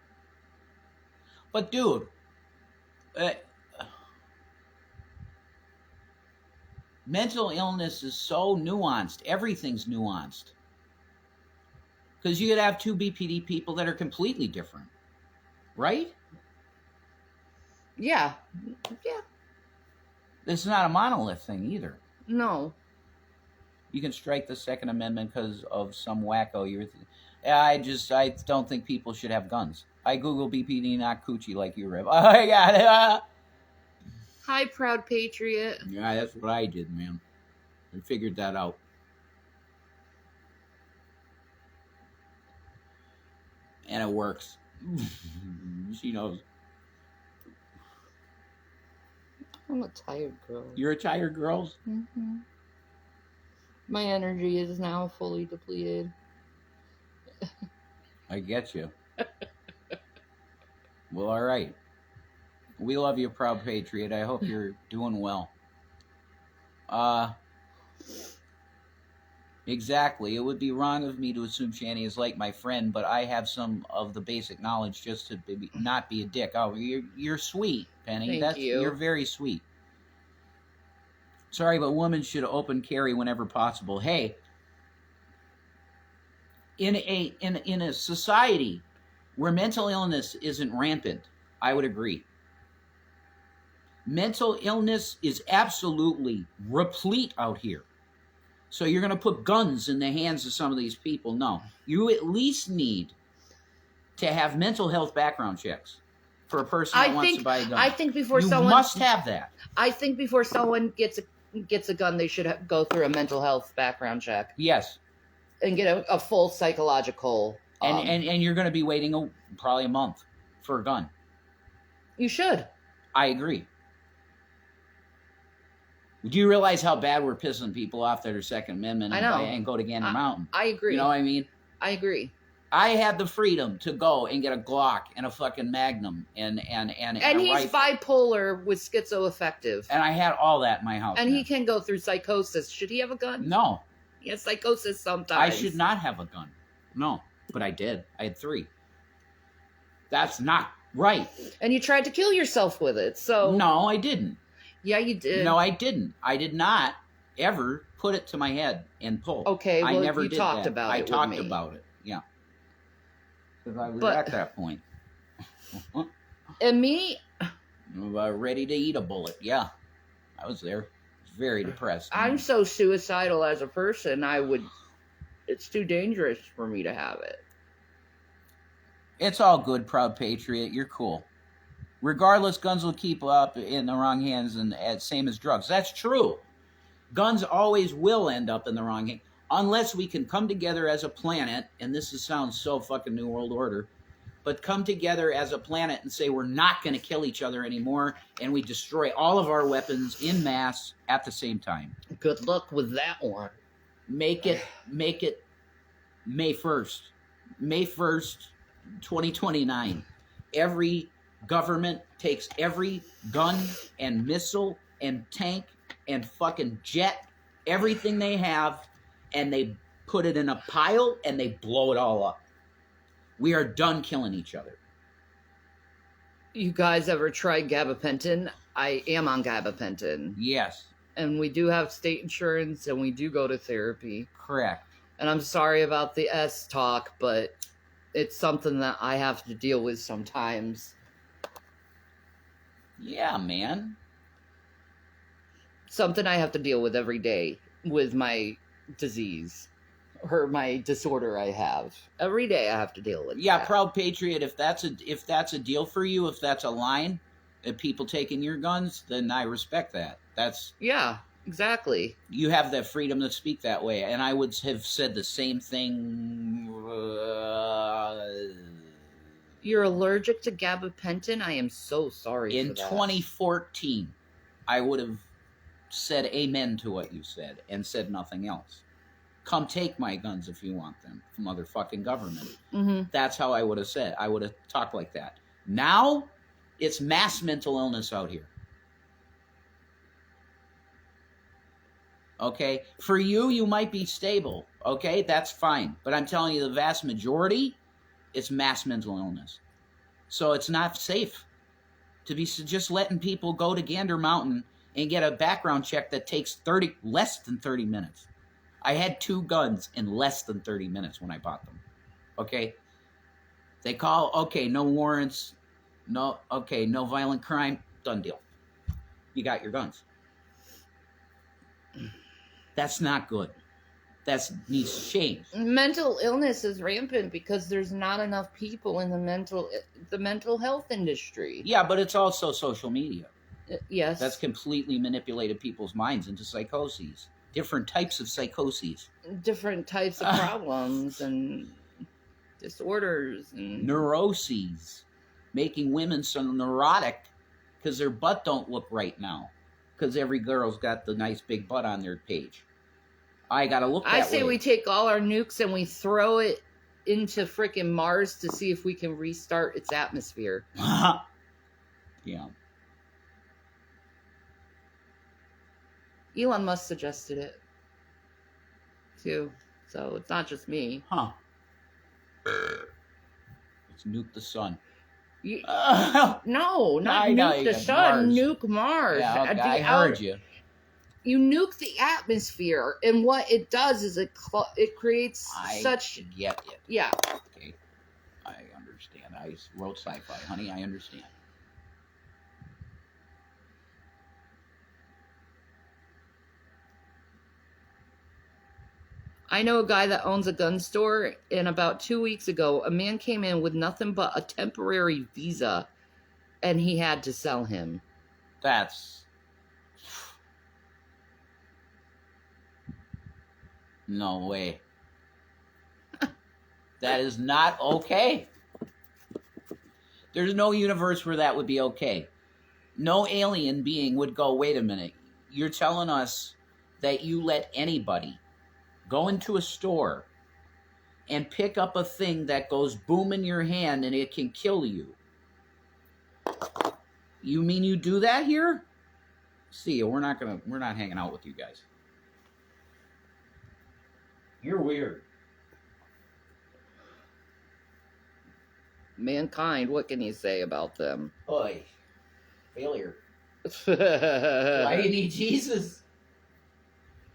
[SPEAKER 2] But, dude... Mental illness is so nuanced. Everything's nuanced. Because you could have two BPD people that are completely different. Right?
[SPEAKER 1] Yeah. Yeah.
[SPEAKER 2] This is not a monolith thing either.
[SPEAKER 1] No.
[SPEAKER 2] You can strike the Second Amendment because of some wacko. I don't think people should have guns. I Google BPD, not coochie like you, Rip. I got it.
[SPEAKER 1] Hi, proud patriot.
[SPEAKER 2] Yeah, that's what I did, man. I figured that out. And it works. She knows.
[SPEAKER 1] I'm a tired girl.
[SPEAKER 2] You're a tired girl?
[SPEAKER 1] Mm-hmm. My energy is now fully depleted.
[SPEAKER 2] I get you. Well, all right. We love you, proud patriot. I hope you're doing well. Exactly. It would be wrong of me to assume Shani is like my friend, but I have some of the basic knowledge just to not be a dick. Oh, you're sweet, Penny.
[SPEAKER 1] Thank you.
[SPEAKER 2] You're very sweet. Sorry, but women should open carry whenever possible. Hey, in a society where mental illness isn't rampant, I would agree. Mental illness is absolutely replete out here. So you're going to put guns in the hands of some of these people? No. You at least need to have mental health background checks for a person that wants to buy a gun.
[SPEAKER 1] I think
[SPEAKER 2] you must have that.
[SPEAKER 1] I think before someone gets a gun, they should go through a mental health background check.
[SPEAKER 2] Yes.
[SPEAKER 1] And get a full psychological.
[SPEAKER 2] And you're going to be waiting probably a month for a gun.
[SPEAKER 1] You should.
[SPEAKER 2] I agree. Do you realize how bad we're pissing people off that are Second Amendment and go to Gander Mountain?
[SPEAKER 1] I agree.
[SPEAKER 2] You know what I mean?
[SPEAKER 1] I agree.
[SPEAKER 2] I had the freedom to go and get a Glock and a fucking Magnum and
[SPEAKER 1] he's
[SPEAKER 2] rifle.
[SPEAKER 1] Bipolar with schizoaffective.
[SPEAKER 2] And I had all that in my house.
[SPEAKER 1] And he can go through psychosis. Should he have a gun?
[SPEAKER 2] No.
[SPEAKER 1] He has psychosis sometimes.
[SPEAKER 2] I should not have a gun. No. But I did. I had 3. That's not right.
[SPEAKER 1] And you tried to kill yourself with it, so...
[SPEAKER 2] No, I didn't.
[SPEAKER 1] Yeah, you did.
[SPEAKER 2] No, I didn't. I did not ever put it to my head and pull.
[SPEAKER 1] Okay, well,
[SPEAKER 2] I never
[SPEAKER 1] you
[SPEAKER 2] did
[SPEAKER 1] talked
[SPEAKER 2] that.
[SPEAKER 1] about
[SPEAKER 2] I
[SPEAKER 1] it with
[SPEAKER 2] talked
[SPEAKER 1] me.
[SPEAKER 2] about it, yeah. Because I was at that point.
[SPEAKER 1] And me...
[SPEAKER 2] ready to eat a bullet, yeah. I was there. I was very depressed.
[SPEAKER 1] I'm so suicidal as a person, it's too dangerous for me to have it.
[SPEAKER 2] It's all good, proud patriot. You're cool. Regardless, guns will keep up in the wrong hands, and same as drugs. That's true. Guns always will end up in the wrong hands, unless we can come together as a planet, and sounds so fucking New World Order, but come together as a planet and say we're not going to kill each other anymore, and we destroy all of our weapons in mass at the same time.
[SPEAKER 1] Good luck with that one.
[SPEAKER 2] Make it May 1st. May 1st, 2029. Every government takes every gun and missile and tank and fucking jet, everything they have, and they put it in a pile and they blow it all up. We are done killing each other.
[SPEAKER 1] You guys ever tried gabapentin? I am on gabapentin.
[SPEAKER 2] Yes.
[SPEAKER 1] And we do have state insurance and we do go to therapy.
[SPEAKER 2] Correct.
[SPEAKER 1] And I'm sorry about the S talk, but it's something that I have to deal with sometimes.
[SPEAKER 2] Yeah, man.
[SPEAKER 1] Something I have to deal with every day with my disease or my disorder I have. Every day I have to deal with
[SPEAKER 2] Yeah,
[SPEAKER 1] that.
[SPEAKER 2] proud patriot, if that's a deal for you, if that's a line, if people taking your guns, then I respect that.
[SPEAKER 1] Yeah, exactly.
[SPEAKER 2] You have that freedom to speak that way, and I would have said the same thing.
[SPEAKER 1] You're allergic to gabapentin? I am so sorry
[SPEAKER 2] In
[SPEAKER 1] for that.
[SPEAKER 2] 2014, I would have said amen to what you said and said nothing else. Come take my guns if you want them, motherfucking government.
[SPEAKER 1] Mm-hmm.
[SPEAKER 2] That's how I would have said. I would have talked like that. Now, it's mass mental illness out here. Okay? For you, you might be stable. Okay? That's fine. But I'm telling you, the vast majority, it's mass mental illness. So it's not safe to be just letting people go to Gander Mountain and get a background check that takes less than 30 minutes. I had 2 guns in less than 30 minutes when I bought them. Okay? They call, okay, no warrants, no violent crime, done deal. You got your guns. That's not good. That needs change.
[SPEAKER 1] Mental illness is rampant because there's not enough people in the mental health industry.
[SPEAKER 2] Yeah, but it's also social media.
[SPEAKER 1] Yes.
[SPEAKER 2] That's completely manipulated people's minds into psychoses. Different types of psychoses.
[SPEAKER 1] Different types of problems and disorders and
[SPEAKER 2] neuroses, making women so neurotic because their butt don't look right now because every girl's got the nice big butt on their page. I gotta look that
[SPEAKER 1] I say
[SPEAKER 2] way.
[SPEAKER 1] we take all our nukes and we throw it into frickin' Mars to see if we can restart its atmosphere.
[SPEAKER 2] Yeah.
[SPEAKER 1] Elon Musk suggested it too, so it's not just me.
[SPEAKER 2] Huh. Let's nuke the sun.
[SPEAKER 1] No, not nuke the sun.
[SPEAKER 2] Mars.
[SPEAKER 1] Nuke Mars.
[SPEAKER 2] Yeah, okay, I heard you.
[SPEAKER 1] You nuke the atmosphere, and what it does is it creates such.
[SPEAKER 2] Get it.
[SPEAKER 1] Yeah.
[SPEAKER 2] Okay. I understand. I wrote sci-fi, honey. I understand.
[SPEAKER 1] I know a guy that owns a gun store, and about 2 weeks ago, a man came in with nothing but a temporary visa, and he had to sell him.
[SPEAKER 2] That's... No way. That is not okay. There's no universe where that would be okay. No alien being would go, wait a minute, you're telling us that you let anybody go into a store and pick up a thing that goes boom in your hand and it can kill you. You mean you do that here? See you. We're not hanging out with you guys. You're weird.
[SPEAKER 1] Mankind, what can you say about them?
[SPEAKER 2] Oy. Failure. Why do you need Jesus?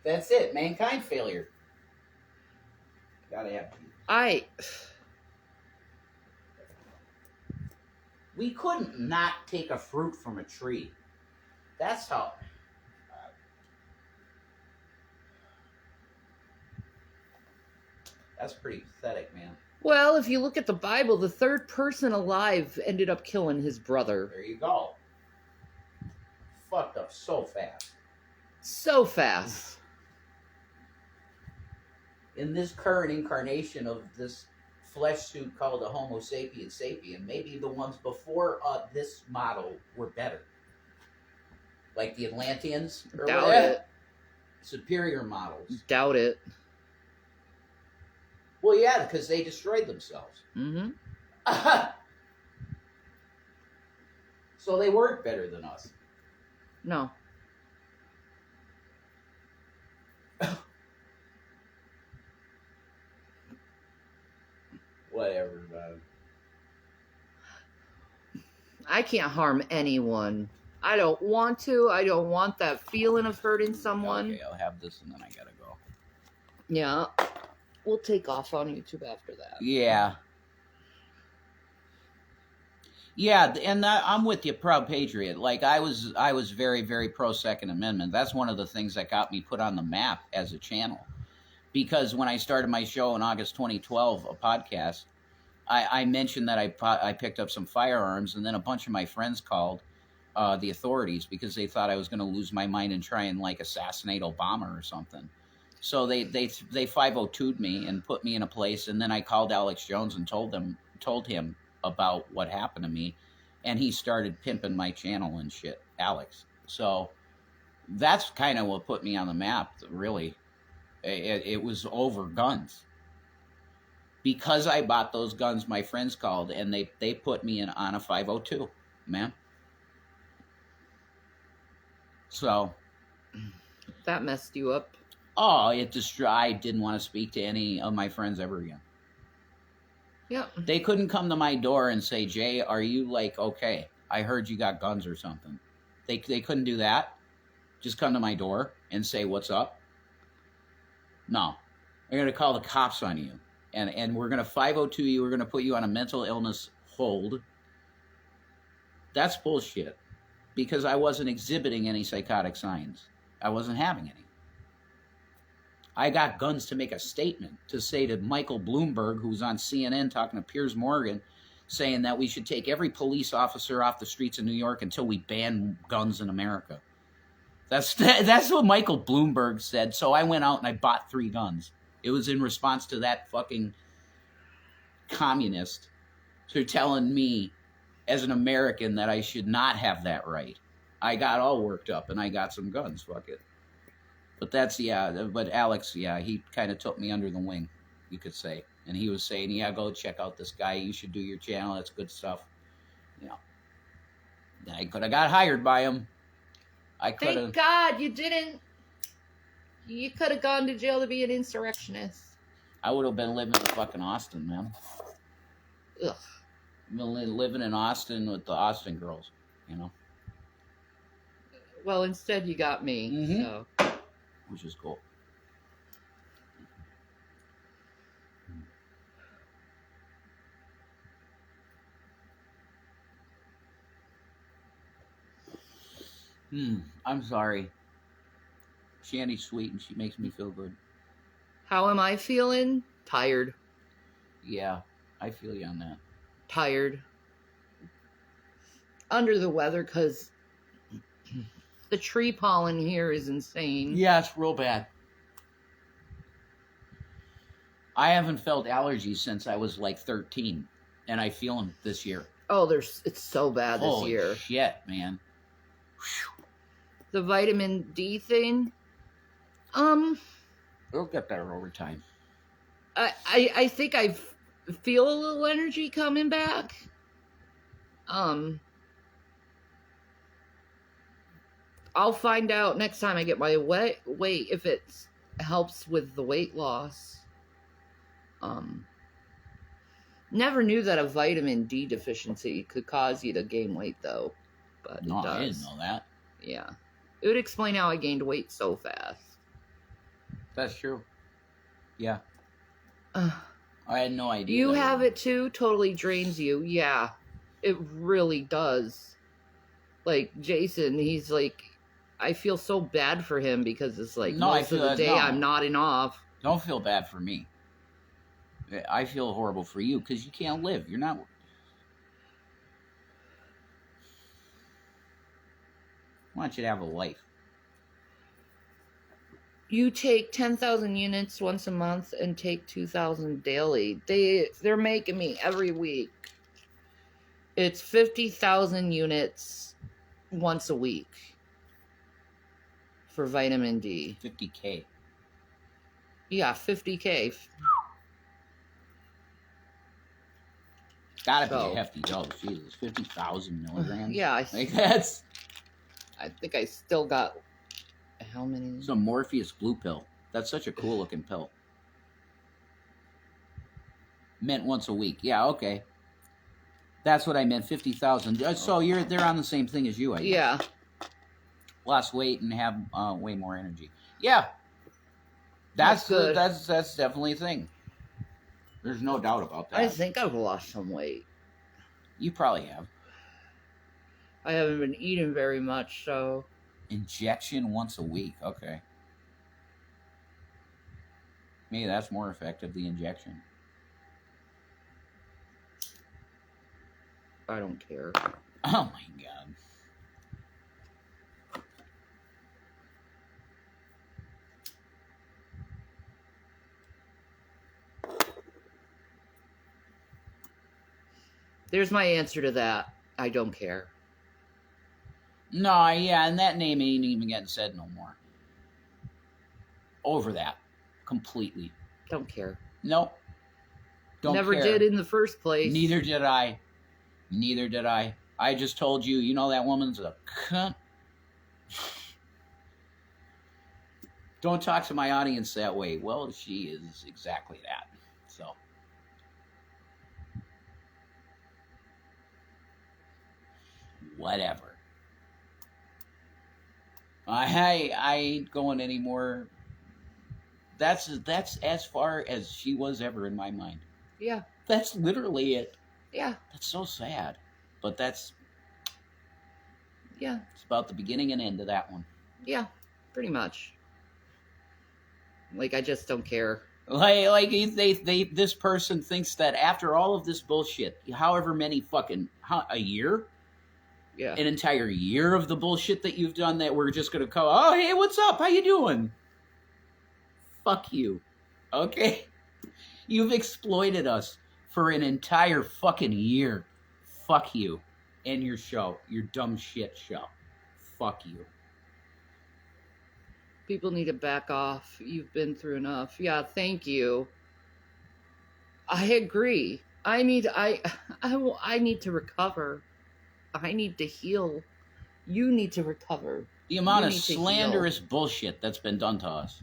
[SPEAKER 2] That's it. Mankind failure. Gotta have Jesus. We couldn't not take a fruit from a tree. That's how... That's pretty pathetic, man.
[SPEAKER 1] Well, if you look at the Bible, the third person alive ended up killing his brother.
[SPEAKER 2] There you go. Fucked up so fast.
[SPEAKER 1] So fast.
[SPEAKER 2] In this current incarnation of this flesh suit called a Homo sapien sapien, maybe the ones before this model were better. Like the Atlanteans? Or
[SPEAKER 1] Doubt
[SPEAKER 2] whatever.
[SPEAKER 1] it.
[SPEAKER 2] Superior models.
[SPEAKER 1] Doubt it.
[SPEAKER 2] Well, yeah, because they destroyed themselves.
[SPEAKER 1] Mm-hmm.
[SPEAKER 2] So they weren't better than us.
[SPEAKER 1] No.
[SPEAKER 2] Whatever, man.
[SPEAKER 1] I can't harm anyone. I don't want to. I don't want that feeling of hurting someone.
[SPEAKER 2] Okay, I'll have this and then I gotta go.
[SPEAKER 1] Yeah. We'll take off on YouTube after that.
[SPEAKER 2] Yeah. Yeah, and I'm with you, Proud Patriot. Like, I was very, very pro Second Amendment. That's one of the things that got me put on the map as a channel. Because when I started my show in August 2012, a podcast, I mentioned that I picked up some firearms, and then a bunch of my friends called the authorities because they thought I was going to lose my mind and try and, like, assassinate Obama or something. So they 502'd me and put me in a place, and then I called Alex Jones and told him about what happened to me, and he started pimping my channel and shit, Alex. So that's kind of what put me on the map, really. It was over guns. Because I bought those guns, my friends called, and they put me on a 502, man. So
[SPEAKER 1] That messed you up.
[SPEAKER 2] oh, I didn't want to speak to any of my friends ever again.
[SPEAKER 1] Yep.
[SPEAKER 2] They couldn't come to my door and say, Jay, are you, like, okay? I heard you got guns or something. They couldn't do that. just come to my door and say, what's up? No. They're going to call the cops on you. And we're going to 502 you. We're going to put you on a mental illness hold. That's bullshit. Because I wasn't exhibiting any psychotic signs. I wasn't having any. I got guns to make a statement, to say to Michael Bloomberg, who's on CNN talking to Piers Morgan, saying that we should take every police officer off the streets of New York until we ban guns in America. That's what Michael Bloomberg said. So I went out and I bought 3 guns. It was in response to that fucking communist who telling me as an American that I should not have that right. I got all worked up and I got some guns. Fuck it. But that's, but Alex, yeah, he kind of took me under the wing, you could say. And he was saying, yeah, go check out this guy. You should do your channel. That's good stuff. You know, I could have got hired by him. I could have.
[SPEAKER 1] Thank God you didn't. You could have gone to jail to be an insurrectionist.
[SPEAKER 2] I would have been living in fucking Austin, man.
[SPEAKER 1] Ugh.
[SPEAKER 2] Living in Austin with the Austin girls, you know.
[SPEAKER 1] Well, instead you got me.
[SPEAKER 2] Mhm.
[SPEAKER 1] So.
[SPEAKER 2] Which is cool. I'm sorry. Shandy's sweet and she makes me feel good.
[SPEAKER 1] How am I feeling? Tired.
[SPEAKER 2] Yeah, I feel you on that.
[SPEAKER 1] Tired. Under the weather because the tree pollen here is insane.
[SPEAKER 2] Yeah, it's real bad. I haven't felt allergies since I was like 13, and I feel them this year.
[SPEAKER 1] Oh, it's so bad this
[SPEAKER 2] Holy
[SPEAKER 1] year.
[SPEAKER 2] shit, man. Whew.
[SPEAKER 1] The vitamin D thing.
[SPEAKER 2] It'll get better over time.
[SPEAKER 1] I think I feel a little energy coming back. I'll find out next time I get my weight if it helps with the weight loss. Never knew that a vitamin D deficiency could cause you to gain weight though, but
[SPEAKER 2] No,
[SPEAKER 1] it does.
[SPEAKER 2] I didn't know that.
[SPEAKER 1] Yeah, it would explain how I gained weight so fast.
[SPEAKER 2] That's true. Yeah. I had no idea.
[SPEAKER 1] You have it too? Totally drains you. Yeah, it really does. Like Jason, he's like, I feel so bad for him because it's like
[SPEAKER 2] No, I
[SPEAKER 1] most of
[SPEAKER 2] feel
[SPEAKER 1] the
[SPEAKER 2] that-
[SPEAKER 1] day
[SPEAKER 2] no.
[SPEAKER 1] I'm nodding off.
[SPEAKER 2] Don't feel bad for me. I feel horrible for you because you can't live. You're not. I want you to have a life.
[SPEAKER 1] You take 10,000 units once a month and take 2,000 daily. They're making me every week. It's 50,000 units once a week for vitamin D.
[SPEAKER 2] 50K.
[SPEAKER 1] Yeah, 50K.
[SPEAKER 2] Gotta be
[SPEAKER 1] So-
[SPEAKER 2] a hefty dose. Jesus, 50,000 milligrams.
[SPEAKER 1] Yeah,
[SPEAKER 2] Like that's
[SPEAKER 1] I think I still got how many?
[SPEAKER 2] it's a Morpheus blue pill. That's such a cool looking pill. Meant once a week. Yeah, okay. That's what I meant. 50,000. So they're on the same thing as you. I guess.
[SPEAKER 1] Yeah.
[SPEAKER 2] Lost weight and have way more energy. Yeah. That's
[SPEAKER 1] good.
[SPEAKER 2] That's definitely a thing. There's no doubt about that.
[SPEAKER 1] I think I've lost some weight.
[SPEAKER 2] You probably have.
[SPEAKER 1] I haven't been eating very much, so
[SPEAKER 2] Injection once a week. Okay. Maybe that's more effective, the injection.
[SPEAKER 1] I don't care.
[SPEAKER 2] Oh my god.
[SPEAKER 1] There's my answer to that. I don't care.
[SPEAKER 2] No, yeah, and that name ain't even getting said no more. Over that. Completely.
[SPEAKER 1] Don't care.
[SPEAKER 2] Nope. Don't
[SPEAKER 1] Never
[SPEAKER 2] care.
[SPEAKER 1] did in the first place.
[SPEAKER 2] Neither did I. Neither did I. I just told you, you know that woman's a cunt. Don't talk to my audience that way. Well, she is exactly that. So. Whatever. I ain't going anymore. That's as far as she was ever in my mind.
[SPEAKER 1] Yeah.
[SPEAKER 2] That's literally it.
[SPEAKER 1] Yeah.
[SPEAKER 2] That's so sad. But that's
[SPEAKER 1] Yeah.
[SPEAKER 2] it's about the beginning and end of that one.
[SPEAKER 1] Yeah. Pretty much. Like, I just don't care.
[SPEAKER 2] Like this person thinks that after all of this bullshit, however many a year,
[SPEAKER 1] Yeah.
[SPEAKER 2] an entire year of the bullshit that you've done, that we're just gonna call, oh hey, what's up? How you doing? Fuck you. Okay? You've exploited us for an entire fucking year. Fuck you. And your show. Your dumb shit show. Fuck you.
[SPEAKER 1] People need to back off. You've been through enough. Yeah, thank you. I agree. I need to recover. I need to heal. You need to recover.
[SPEAKER 2] The amount
[SPEAKER 1] You
[SPEAKER 2] of
[SPEAKER 1] need to
[SPEAKER 2] slanderous bullshit that's been done to us.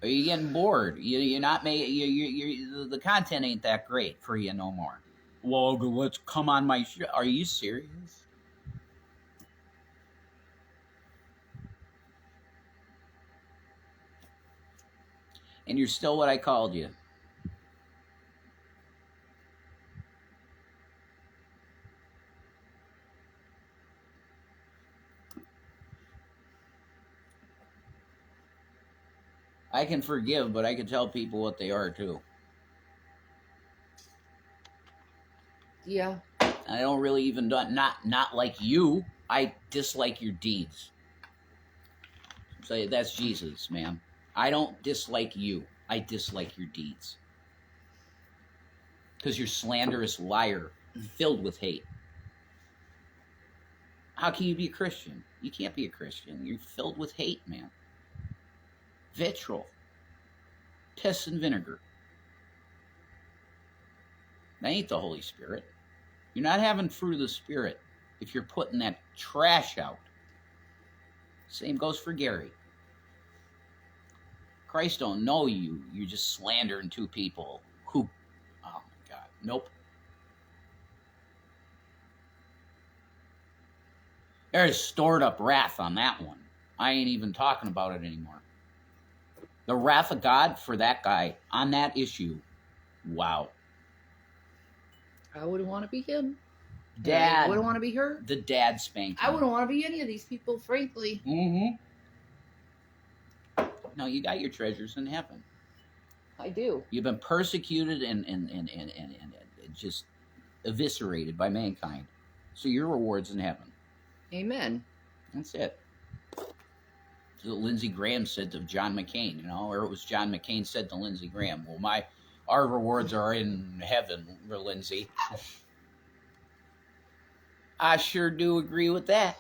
[SPEAKER 2] Are you getting bored? You're not making the content ain't that great for you no more. Well, let's come on my show. Are you serious? And you're still what I called you. I can forgive, but I can tell people what they are too.
[SPEAKER 1] Yeah.
[SPEAKER 2] I don't really even not like you. I dislike your deeds. So that's Jesus, man. I don't dislike you. I dislike your deeds. Because you're slanderous liar, filled with hate. How can you be a Christian? You can't be a Christian. You're filled with hate, man. Vitriol. Piss and vinegar. That ain't the Holy Spirit. You're not having fruit of the Spirit if you're putting that trash out. Same goes for Gary. Christ don't know you. You're just slandering two people who, oh my God, nope. There's stored up wrath on that one. I ain't even talking about it anymore. The wrath of God for that guy on that issue, wow.
[SPEAKER 1] I wouldn't want to be him.
[SPEAKER 2] Dad.
[SPEAKER 1] I wouldn't want to be her.
[SPEAKER 2] The dad spanking.
[SPEAKER 1] I wouldn't want to be any of these people, frankly.
[SPEAKER 2] Mm-hmm. No, you got your treasures in heaven.
[SPEAKER 1] I do.
[SPEAKER 2] You've been persecuted and just eviscerated by mankind. So your reward's in heaven.
[SPEAKER 1] Amen.
[SPEAKER 2] That's it. That's what Lindsey Graham said to John McCain, or it was John McCain said to Lindsey Graham, well, our rewards are in heaven, Lindsey. I sure do agree with that.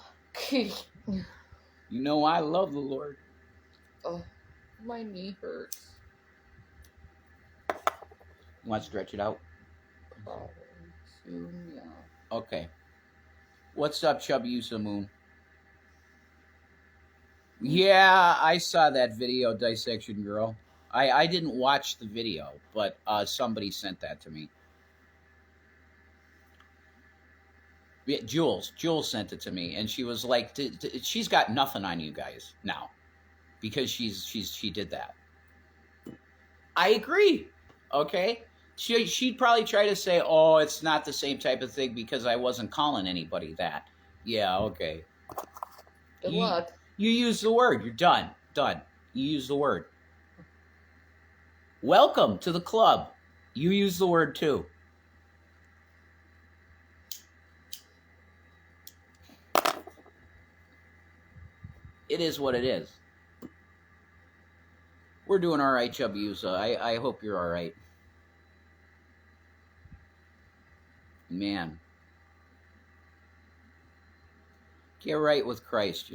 [SPEAKER 2] You know I love the Lord.
[SPEAKER 1] Oh, my knee hurts.
[SPEAKER 2] You want to stretch it out?
[SPEAKER 1] Soon, yeah.
[SPEAKER 2] Okay. What's up, Chubby Yusa Moon? Yeah, I saw that video, Dissection Girl. I didn't watch the video, but somebody sent that to me. Yeah, Jules sent it to me, and she was like, she's got nothing on you guys now, because she did that. I agree. Okay, she'd probably try to say, oh, it's not the same type of thing because I wasn't calling anybody that. Yeah, okay.
[SPEAKER 1] Good luck.
[SPEAKER 2] You use the word. You're done. Done. You use the word. Welcome to the club. You use the word too. It is what it is. We're doing all right, Chubby Yusa. I hope you're all right. Man. Get right with Christ,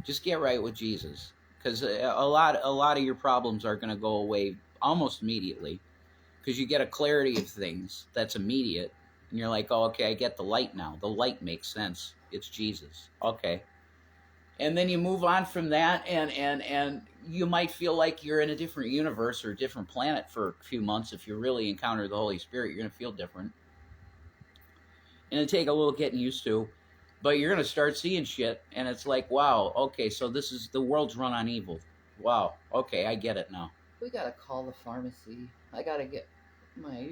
[SPEAKER 2] Just get right with Jesus. Because a lot of your problems are going to go away almost immediately. Because you get a clarity of things that's immediate. And you're like, oh, okay, I get the light now. The light makes sense. It's Jesus. Okay. And then you move on from that, and you might feel like you're in a different universe or a different planet for a few months. If you really encounter the Holy Spirit, you're going to feel different. and it'll take a little getting used to. But you're gonna start seeing shit, and it's like, wow, okay, so this is the world's run on evil. Wow, okay, I get it now.
[SPEAKER 1] We gotta call the pharmacy. I gotta get my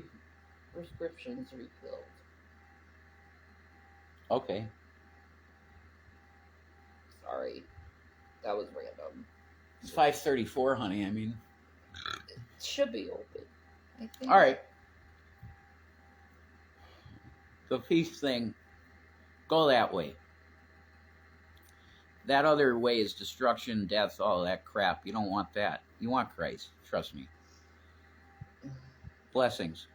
[SPEAKER 1] prescriptions refilled.
[SPEAKER 2] Okay.
[SPEAKER 1] Sorry, that was random.
[SPEAKER 2] It's 5:34, honey. I mean,
[SPEAKER 1] It should be open, I think.
[SPEAKER 2] all right. The peace thing, go that way. That other way is destruction, death, all that crap. You don't want that. You want Christ. Trust me. Blessings.